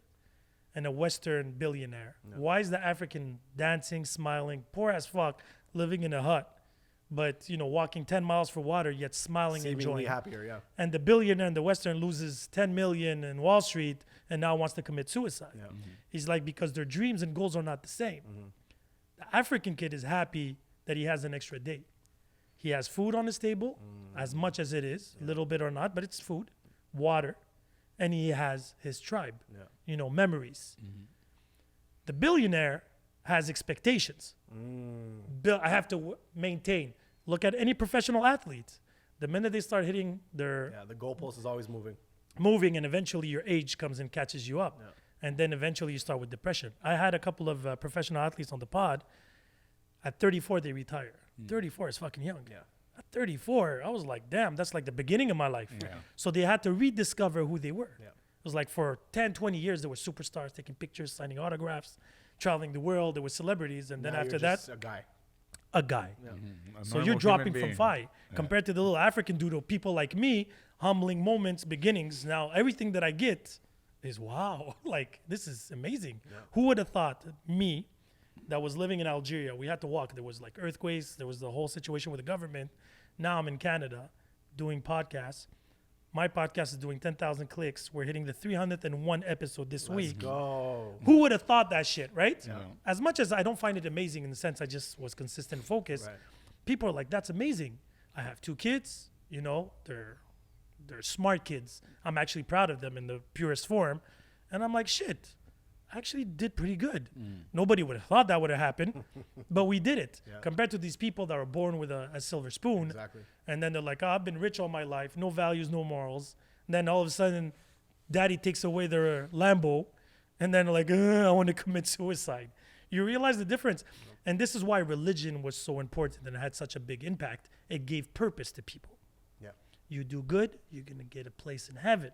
and a Western billionaire? Why is the African dancing, smiling, poor as fuck, living in a hut, but you know, walking 10 miles for water, yet smiling, Seemingly enjoying? happier. Yeah. And the billionaire in the Western loses 10 million in Wall Street and now wants to commit suicide. Yeah. He's like, because their dreams and goals are not the same. The African kid is happy that he has an extra date. He has food on his table, as much as it is, a little bit or not, but it's food, water, and he has his tribe, Yeah. you know, memories. The billionaire has expectations. I have to maintain. Look at any professional athlete. The minute they start hitting their Yeah. The goalpost is always moving. moving, and eventually your age comes and catches you up. And then eventually you start with depression. I had a couple of professional athletes on the pod. At 34, they retire. 34 is fucking young. Yeah. At 34, I was like, damn, that's like the beginning of my life. Yeah. So they had to rediscover who they were. Yeah. It was like for 10, 20 years, they were superstars, taking pictures, signing autographs, traveling the world. There were celebrities. And then Now after you're that, just a guy. a guy. A So normal you're dropping human from being. 5 compared to the little African dude or people like me, humbling moments, beginnings. Now everything that I get is wow, like this is amazing. Who would have thought me that was living in Algeria, we had to walk. There was like earthquakes. There was the whole situation with the government. Now I'm in Canada doing podcasts. My podcast is doing 10,000 clicks. We're hitting the 301 episode this week. Go. Who would have thought that shit, right? Yeah. As much as I don't find it amazing in the sense I just was consistent focus, Right. people are like, that's amazing. I have 2 kids, they're smart kids. I'm actually proud of them in the purest form. And I'm like, shit, I actually did pretty good. Nobody would have thought that would have happened, but we did it. Yeah. Compared to these people that were born with a silver spoon. Exactly. And then they're like, I've been rich all my life, no values, no morals. And then all of a sudden, daddy takes away their Lambo, and then like, I want to commit suicide. You realize the difference. And this is why religion was so important and it had such a big impact. It gave purpose to people. Yeah. You do good, you're going to get a place in heaven.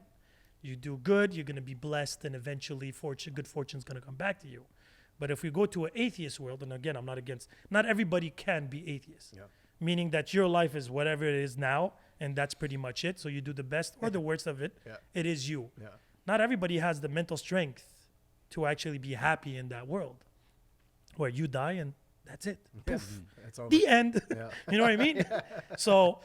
You do good, you're going to be blessed, and eventually good fortune's going to come back to you. But if we go to an atheist world, and again, I'm not against, not everybody can be atheist. Yeah. Meaning that your life is whatever it is now, and that's pretty much it. So you do the best or the worst of it. Yeah. It is you. Yeah. Not everybody has the mental strength to actually be happy in that world where you die and that's it. Poof. That's all. The end. Yeah. You know what I mean? So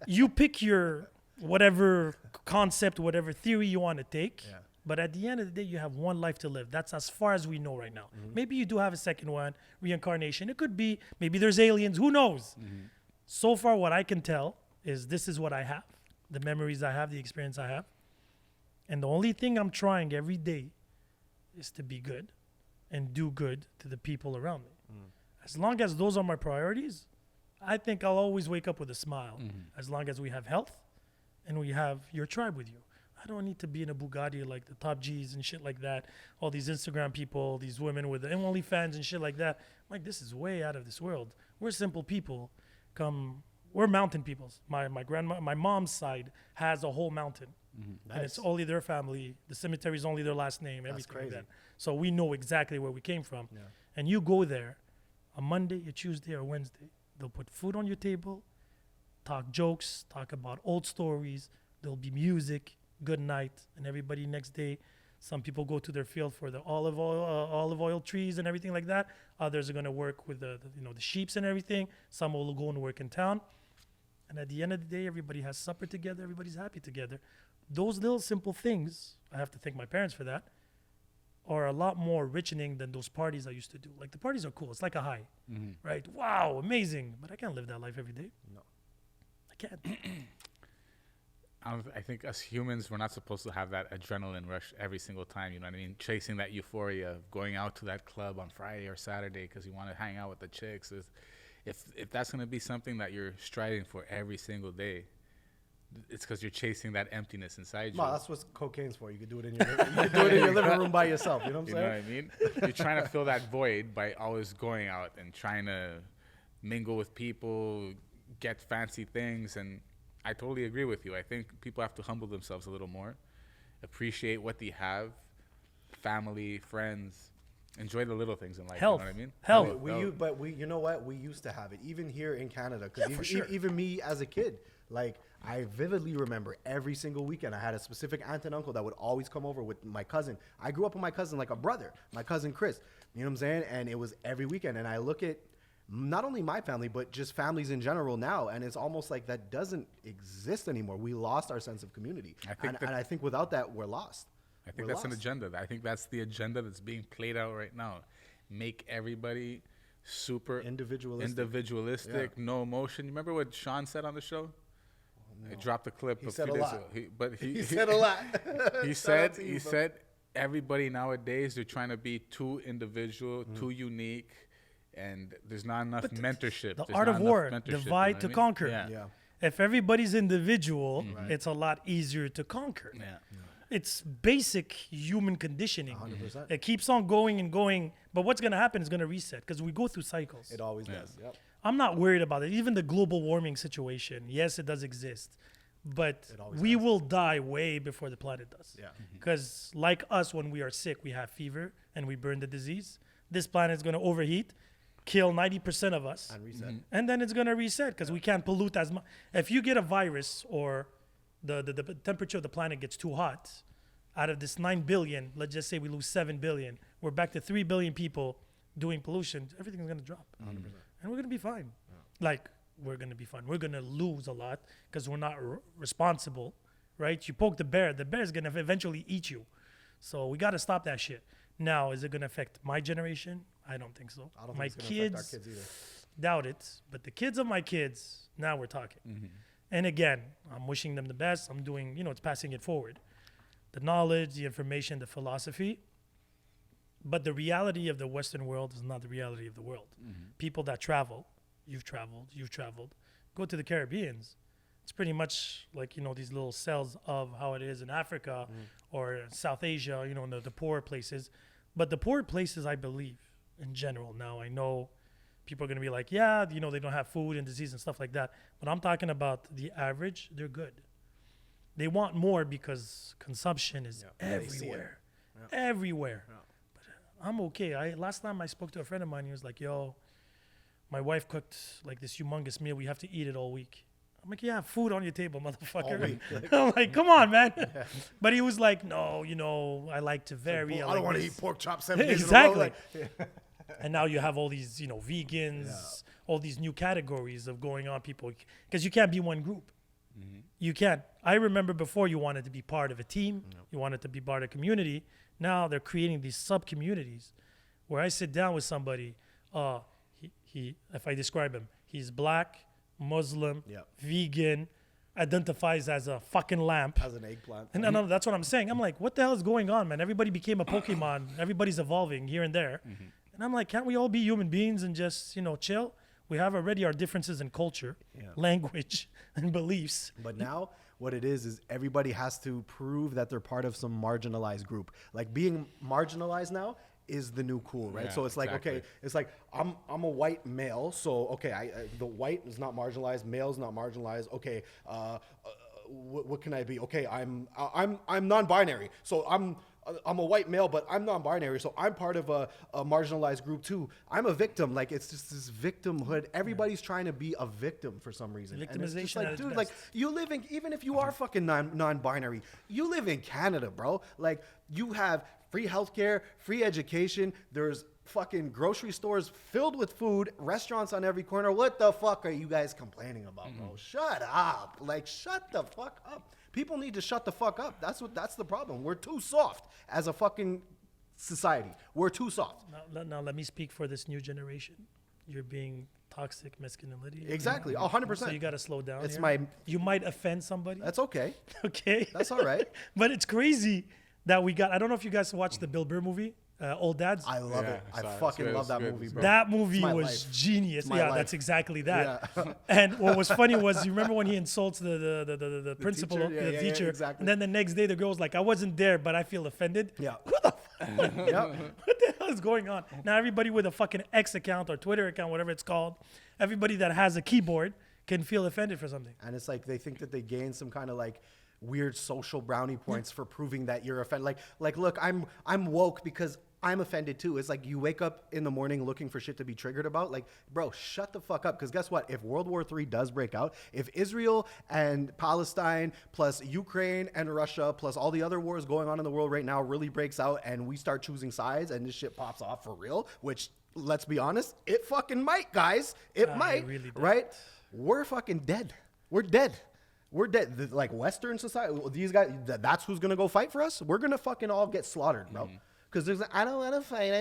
you pick your whatever concept, whatever theory you want to take. Yeah. But at the end of the day, you have one life to live. That's as far as we know right now. Maybe you do have a second one, reincarnation. It could be, maybe there's aliens. Who knows? So far, what I can tell is this is what I have, the memories I have, the experience I have. And the only thing I'm trying every day is to be good and do good to the people around me. As long as those are my priorities, I think I'll always wake up with a smile. As long as we have health and we have your tribe with you. I don't need to be in a Bugatti like the top G's and shit like that. All these Instagram people, these women with the OnlyFans and shit like that. I'm like, this is way out of this world. We're simple people. We're mountain peoples. My grandma, my mom's side has a whole mountain. And it's only their family. The cemetery is only their last name, everything like crazy. that. So we know exactly where we came from. Yeah. And you go there, a Monday, a Tuesday, or Wednesday. They'll put food on your table, talk jokes, talk about old stories. There'll be music, good night, and everybody next day. Some people go to their field for the olive oil trees and everything like that. Others are going to work with the sheeps and everything. Some will go and work in town. And at the end of the day, everybody has supper together. Everybody's happy together. Those little simple things, I have to thank my parents for that, are a lot more richening than those parties I used to do. Like the parties are cool. It's like a high, right? Wow, amazing. But I can't live that life every day. No. I can't. I think as humans, we're not supposed to have that adrenaline rush every single time. You know what I mean? Chasing that euphoria of going out to that club on Friday or Saturday because you want to hang out with the chicks. If that's going to be something that you're striving for every single day, it's because you're chasing that emptiness inside you. Well, that's what cocaine's for. You could do it in your living room by yourself. You know what I'm You know saying? what I mean? You're trying to fill that void by always going out and trying to mingle with people, get fancy things. And I totally agree with you. I think people have to humble themselves a little more, appreciate what they have, family, friends, enjoy the little things in life. Health. You know what I mean? Health. You know what? We used to have it, even here in Canada. Because for sure. even me as a kid, like I vividly remember every single weekend I had a specific aunt and uncle that would always come over with my cousin. I grew up with my cousin like a brother, my cousin Chris. You know what I'm saying? And it was every weekend. And I look at not only my family, but just families in general now. And it's almost like that doesn't exist anymore. We lost our sense of community. And I think without that, we're lost. I think that's an agenda. I think that's the agenda that's being played out right now. Make everybody super individualistic, Yeah. no emotion. You remember what Sean said on the show? I dropped a clip. He said a lot. He said a lot. He said everybody nowadays, they're trying to be too individual, too unique, and there's not enough mentorship. The There's art not of enough war, mentorship, you know divide what to I mean? conquer. Yeah. If everybody's individual, it's a lot easier to conquer. Yeah. It's basic human conditioning. 100%. It keeps on going and going, but what's going to happen is going to reset because we go through cycles. It always does. Yep. I'm not worried about it. Even the global warming situation, yes, it does exist, but we will die way before the planet does. Yeah. Because like us, when we are sick, we have fever and we burn the disease. This planet is going to overheat, kill 90% of us, And reset. and then it's going to reset because we can't pollute as much. If you get a virus or the temperature of the planet gets too hot, out of this 9 billion, let's just say we lose 7 billion, we're back to 3 billion people doing pollution, everything's going to drop. 100%. And we're going to be fine. Yeah. Like, we're going to be fine. We're going to lose a lot because we're not responsible, right? You poke the bear's gonna eventually eat you. So we got to stop that shit. Now, is it gonna affect my generation? I don't think so. I don't My think it's gonna affect our kids, kids either. doubt it. But the kids of my kids, now we're talking. And again, I'm wishing them the best. I'm doing, it's passing it forward. The knowledge, the information, the philosophy. But the reality of the Western world is not the reality of the world. People that travel, you've traveled, go to the Caribbeans. It's pretty much like, these little cells of how it is in Africa or South Asia, in the poor places. But the poor places, I believe, in general, now I know people are going to be like, yeah, they don't have food and disease and stuff like that. But I'm talking about the average, they're good. They want more because consumption is everywhere. Everywhere. But I'm okay. Last time I spoke to a friend of mine, he was like, yo, my wife cooked like this humongous meal. We have to eat it all week. I'm like, yeah, food on your table, motherfucker. I'm like, come on, man. But he was like, no, I like to vary. I don't want to eat pork chops 7 days exactly. in a row. And now you have all these, vegans, all these new categories of going on people. Because you can't be one group. You can't. I remember before you wanted to be part of a team. You wanted to be part of a community. Now they're creating these sub-communities where I sit down with somebody. He if I describe him, he's black, Muslim, vegan, identifies as a fucking lamp. As an eggplant. And no, that's what I'm saying. I'm like, what the hell is going on, man? Everybody became a Pokemon. Everybody's evolving here and there. And I'm like, can't we all be human beings and just, chill? We have already our differences in culture, language, and beliefs. But now what it is everybody has to prove that they're part of some marginalized group. Like being marginalized now is the new cool, right? Yeah, So it's like, okay, it's like I'm a white male, so okay, the white is not marginalized, male's not marginalized. Okay, what can I be? Okay, I'm non-binary, so I'm a white male, but I'm non-binary, so I'm part of a marginalized group too. I'm a victim. Like it's just this victimhood. Everybody's trying to be a victim for some reason. And it's just Victimization at like, its dude, best. like you live in, even if you are fucking non-binary, you live in Canada, bro. Like you have free healthcare, free education. There's fucking grocery stores filled with food, restaurants on every corner. What the fuck are you guys complaining about, bro? Shut up. Like shut the fuck up. People need to shut the fuck up. That's the problem. We're too soft as a fucking society. We're too soft. Now let me speak for this new generation. You're being toxic masculinity. Exactly. 100%. So you got to slow down. It's here. You might offend somebody. That's okay. Okay. That's all right. But it's crazy that I don't know if you guys watched the Bill Burr movie, Old Dads. I love it. I it's fucking good, love it's that good, movie, it's bro. That movie It's my was life. genius. It's my Yeah, life. that's exactly that. Yeah. And what was funny was, you remember when he insults the principal, teacher? Yeah, the yeah, teacher, exactly. and then the next day the girl was like, "I wasn't there, but I feel offended." Yeah. What the Yep. what the hell is going on? Now everybody with a fucking X account or Twitter account, whatever it's called, everybody that has a keyboard can feel offended for something. And it's like they think that they gain some kind of like weird social brownie points for proving that you're offended. Like, look, I'm woke because I'm offended too. It's like you wake up in the morning looking for shit to be triggered about. Like, bro, shut the fuck up. Because guess what? If World War III does break out, if Israel and Palestine plus Ukraine and Russia plus all the other wars going on in the world right now really breaks out and we start choosing sides and this shit pops off for real, which let's be honest, it fucking might, guys. It might, really does. right? We're fucking dead. We're dead. We're dead. Like Western society, these guys, that's who's going to go fight for us? We're going to fucking all get slaughtered, bro. Because there's I don't want to fight.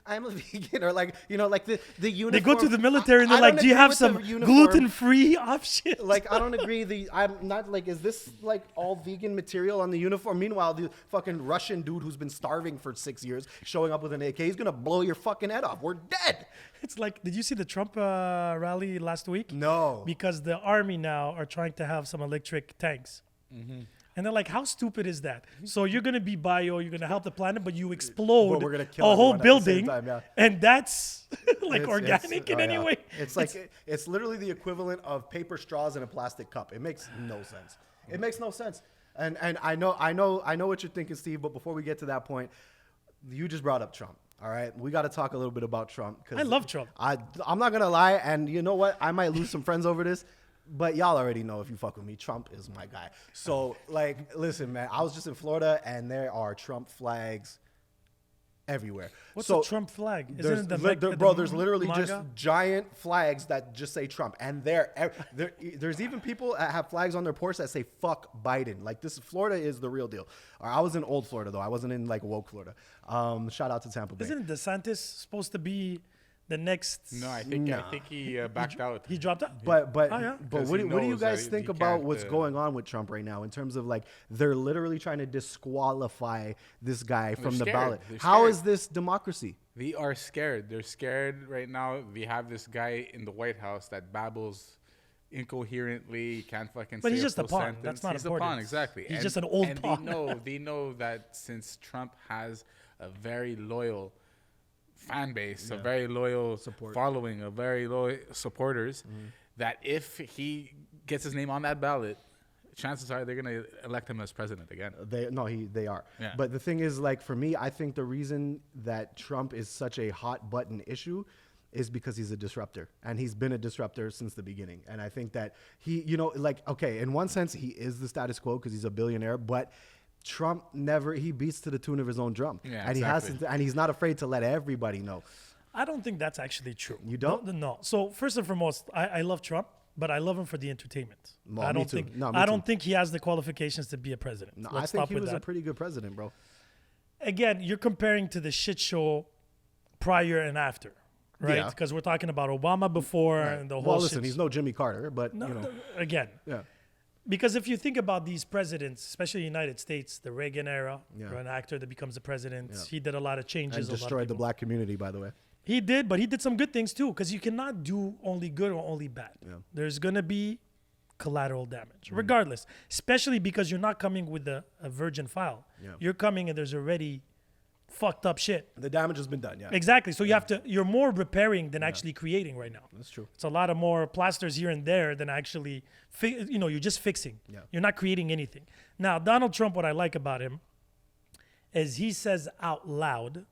I'm a vegan. Or like, like the uniform. They go to the military and they're I like, don't "Do you agree have with some the uniform." gluten-free options?" Like, I don't agree. I'm not like, is this like all vegan material on the uniform? Meanwhile, the fucking Russian dude who's been starving for 6 years showing up with an AK, he's going to blow your fucking head off. We're dead. It's like, did you see the Trump rally last week? No. Because the army now are trying to have some electric tanks. And they're like, how stupid is that? So you're going to be bio, you're going to help the planet, but you explode But we're gonna kill a whole everyone at the same building. time, yeah. And that's like It's- organic in oh, any yeah. way. It's like, it's literally the equivalent of paper straws in a plastic cup. It makes no sense. It makes no sense. And I know what you're thinking, Steve, but before we get to that point, you just brought up Trump. All right, we got to talk a little bit about Trump. I love Trump. I'm not going to lie, and you know what? I might lose some friends over this, but y'all already know if you fuck with me, Trump is my guy. So, like, listen, man, I was just in Florida, and there are Trump flags everywhere. What's so the Trump flag? Isn't there's, it the there's literally just MAGA? giant flags that just say Trump, and there's even people that have flags on their porch that say "fuck Biden." Like this, Florida is the real deal. I was in old Florida though. I wasn't in like woke Florida. Shout out to Tampa Bay. Isn't DeSantis supposed to be the next? No, I think he backed out. He dropped out. But Oh, yeah. but Because what he do you knows that guys he think can't, about what's going on with Trump right now in terms of like they're literally trying to disqualify this guy from the scared. ballot? They're How scared. is this democracy? They are scared. They're scared right now. They have this guy in the White House that babbles incoherently, can't fucking But say he's a just a full pawn. sentence. That's not he's important. a pawn, exactly. He's just an old and pawn. They know that since Trump has a very loyal fan base, a very loyal following, a very loyal supporters, that if he gets his name on that ballot, chances are they're gonna elect him as president again. They are. Yeah. But the thing is, like for me, I think the reason that Trump is such a hot button issue is because he's a disruptor, and he's been a disruptor since the beginning. And I think that he, okay, in one sense, he is the status quo because he's a billionaire, but Trump he beats to the tune of his own drum. Yeah, and exactly. and he's not afraid to let everybody know. I don't think that's actually true. You don't? No. So first and foremost, I love Trump, but I love him for the entertainment. Well, I me don't too. think No, me I too. don't think he has the qualifications to be a president. No, Let's I think stop he with was that. a pretty good president, bro. Again, you're comparing to the shit show prior and after, right? Yeah. Because we're talking about Obama before and the whole Well, listen, shit. he's no Jimmy Carter, but Again, yeah. because if you think about these presidents, especially the United States, the Reagan era, Yeah. you're an actor that becomes the president. Yeah. He did a lot of changes. And a lot of destroyed the people- black community, by the way. He did, but he did some good things too, because you cannot do only good or only bad. Yeah. There's going to be collateral damage, regardless, especially because you're not coming with a virgin file. Yeah. You're coming and there's already fucked up shit. The damage has been done, yeah. Exactly. So you're more repairing than actually creating right now. That's true. It's a lot of more plasters here and there than actually, you're just fixing. Yeah. You're not creating anything. Now, Donald Trump, what I like about him is he says out loud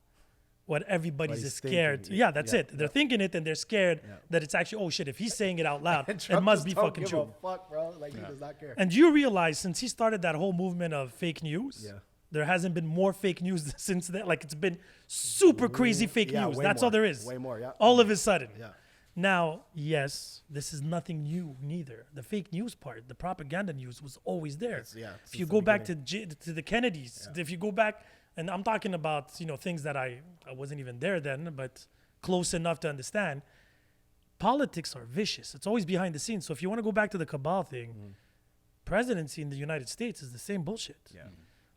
what everybody's he's scared. thinking. Yeah, that's Yeah. it. They're thinking it and they're scared that it's actually, oh shit, if he's saying it out loud, And it Trump must just be don't fucking give true. a fuck, bro. Like, he does not care. And you realize since he started that whole movement of fake news, Yeah. there hasn't been more fake news since then. Like it's been super crazy fake Yeah, news. way That's more. all there is. Way more, yeah. All of a sudden. Yeah. Now, yes, this is nothing new neither. The fake news part, the propaganda news was always there. If since you the go back to the Kennedys, if you go back, and I'm talking about, things that I wasn't even there then, but close enough to understand. Politics are vicious. It's always behind the scenes. So if you want to go back to the cabal thing, presidency in the United States is the same bullshit. Yeah.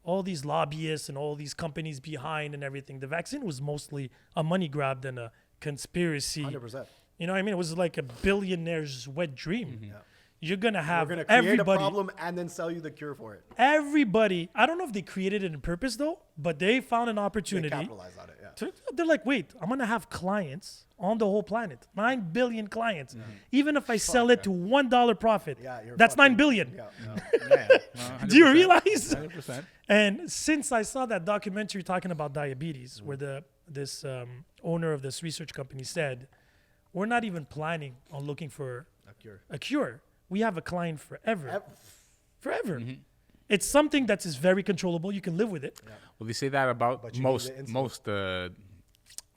All these lobbyists and all these companies behind and everything. The vaccine was mostly a money grab than a conspiracy. 100%. You know what I mean? It was like a billionaire's wet dream. Yeah. You're gonna have We're going to create everybody. a problem and then sell you the cure for it. Everybody. I don't know if they created it on purpose though, but they found an They opportunity. capitalize on it, yeah. They're like, wait, I'm gonna have clients on the whole planet, 9 billion clients. Even if I sell it to $1 profit, Yeah, you're that's fucking- 9 billion. Yeah, yeah. Do you realize? 100%. And since I saw that documentary talking about diabetes, where this owner of this research company said, we're not even planning on looking for A cure. a cure. We have a client forever. Ev- Forever. It's something that is very controllable. You can live with it. Well, they say that about But you need most the insulin. most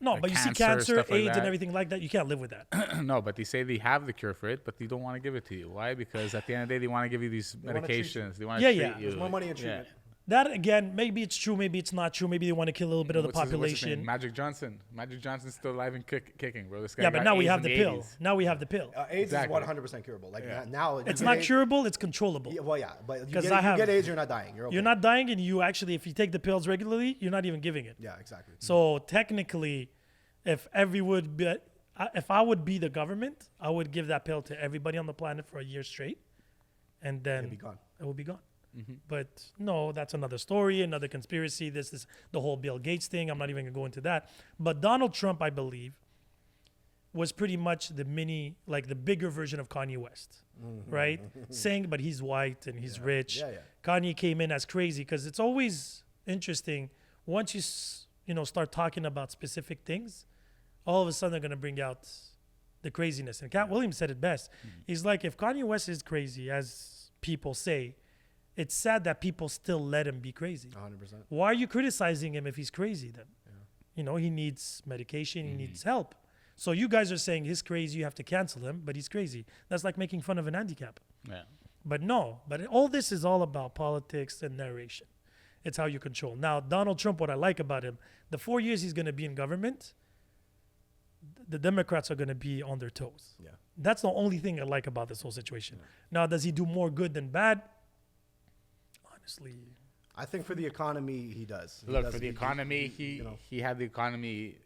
No, Like but you see cancer, cancer, stuff like AIDS, that. and everything like that. You can't live with that. no, but they say they have the cure for it, but they don't want to give it to you. Why? Because at the end of the day, they want to give you these wanna treat you. medications. They want to Yeah, treat yeah. you. There's more money in treatment. That again, maybe it's true, maybe it's not true. Maybe they want to kill a little bit of the What's his name? population. Magic Johnson. Magic Johnson's still alive and kicking, bro. This guy Yeah, but got now we AIDS have in the the pill. 80s. Now we have the pill. AIDS Exactly. is 100% curable. Like Yeah. now, you It's get not AIDS- curable. It's controllable. Yeah, well, yeah, but you 'Cause get, I you have- get AIDS, you're not dying. You're okay. You're not dying, and you actually, if you take the pills regularly, you're not even giving it. Yeah, exactly. So technically, if I would be the government, I would give that pill to everybody on the planet for a year straight, and then It'd be gone. it will be gone. But no, that's another story, another conspiracy. This is the whole Bill Gates thing. I'm not even gonna go into that. But Donald Trump, I believe, was pretty much the bigger version of Kanye West, right? Saying, but he's white and he's rich. Yeah, yeah. Kanye came in as crazy because it's always interesting once you start talking about specific things, all of a sudden they're gonna bring out the craziness. And Cat Williams said it best. He's like, if Kanye West is crazy, as people say, it's sad that people still let him be crazy. 100%. Why are you criticizing him if he's crazy then? You know, he needs medication. He needs help. So you guys are saying he's crazy. You have to cancel him, but he's crazy. That's like making fun of an handicap. Yeah. But no, but all this is all about politics and narration. It's how you control. Now, Donald Trump, what I like about him, the 4 years he's going to be in government, the Democrats are going to be on their toes. Yeah. That's the only thing I like about this whole situation. Now, does he do more good than bad? Honestly, I think for the economy, he does. He Look, does- for the economy, you know. he had the economy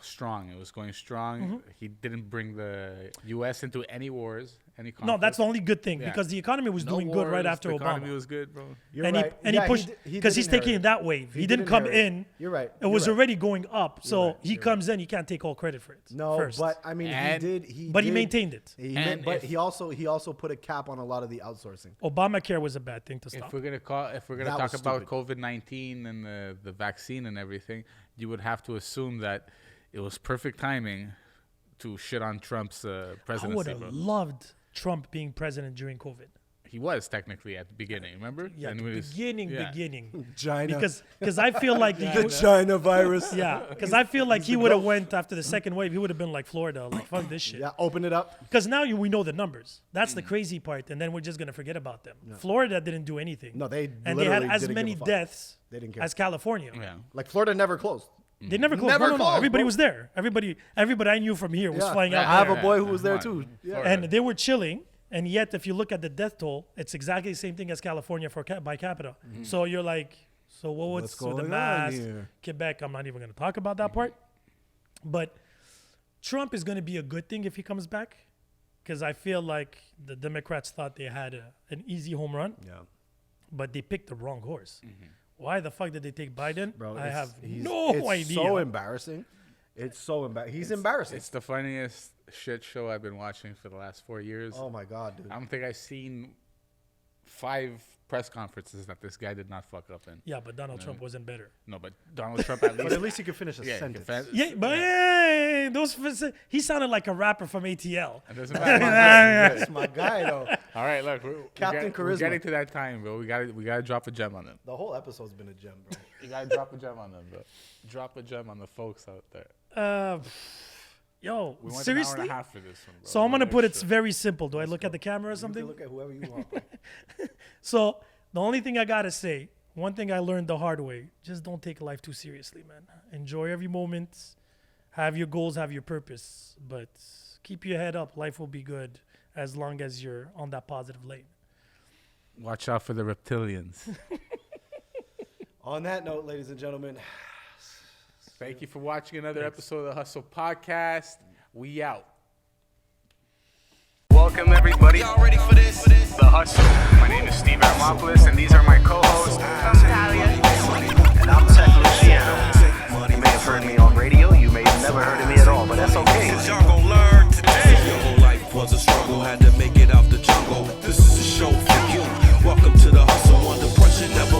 strong. It was going strong. He didn't bring the U.S. into any wars, any conflicts. no, that's the only good thing Yeah. because the economy was No doing good right wars, after the Obama. economy was good, bro. You're and right. he Yeah, pushed did because he's inherit taking it. that wave. He didn't did come inherit it. in. You're right. It was You're right. already going up. So right. he You're comes in. He can't take all credit for it. No, first. but I mean, And- he But he did- maintained it. And But if- he also put a cap on a lot of the outsourcing. Obamacare was a bad thing to If stop. we're gonna That talk was about stupid. COVID-19 and the vaccine and everything, you would have to assume that it was perfect timing to shit on Trump's I would presidency, have bro. loved Trump being president during COVID. He was technically at the beginning, remember? Yeah, And the it was- beginning. China. Because I feel like the China virus. yeah, because I feel like he would have went after the second wave. He would have been like Florida, like fuck this shit. Yeah, open it up. Because now we know the numbers. That's the crazy part, and then we're just gonna forget about them. Florida didn't do anything. No, they and they had literally as didn't many give a fuck. deaths They didn't care. as California. Yeah. Like Florida never closed. They never closed. Never no. closed, Everybody bro. was there. Everybody I knew from here was Yeah. flying I out have there. a boy who was there Come on. too. Yeah. Florida. And they were chilling. And yet, if you look at the death toll, it's exactly the same thing as California by capita. So you're like, so What's what's with the going on mask? here? Quebec, I'm not even going to talk about that part. But Trump is going to be a good thing if he comes back, because I feel like the Democrats thought they had an easy home run, Yeah. but they picked the wrong horse. Why the fuck did they take Biden? Bro, I have it's no idea. so embarrassing. It's so embarrassing. He's embarrassing. It's the funniest shit show I've been watching for the last 4 years. Oh my god, dude. I don't think I've seen 5 press conferences that this guy did not fuck up in. Yeah, but Donald Trump wasn't better. No, but Donald Trump at But least. at least he could finish a yeah, sentence. Yeah, but hey, he sounded like a rapper from ATL. It doesn't matter. That's my guy though. All right, look, Captain we're Charisma. getting to that time, bro. We gotta drop a gem on them. The whole episode's been a gem, bro. You gotta drop a gem on them, bro. Drop a gem on the folks out there. Yo, We went an hour seriously? and a half for this one, bro. So I'm gonna No put it extra. very simple. Do I look at the camera or You can something? look at whoever you want, bro. So the only thing I gotta say, one thing I learned the hard way: just don't take life too seriously, man. Enjoy every moment. Have your goals, have your purpose, but keep your head up. Life will be good as long as you're on that positive lane. Watch out for the reptilians. On that note, ladies and gentlemen, Thank you for watching another episode of the Hustle Podcast. We out. Welcome everybody. Y'all ready for this? The Hustle. My name is Steve Armopoulos, and these are my co-hosts. I'm Talia. And I'm Tech Luciano. You may have heard me on radio. You may have never heard of me at all, but that's okay. Y'all gon' learn today. Your whole life was a struggle, had to make it out the jungle. This is a show for you. Welcome to the hustle, under pressure, never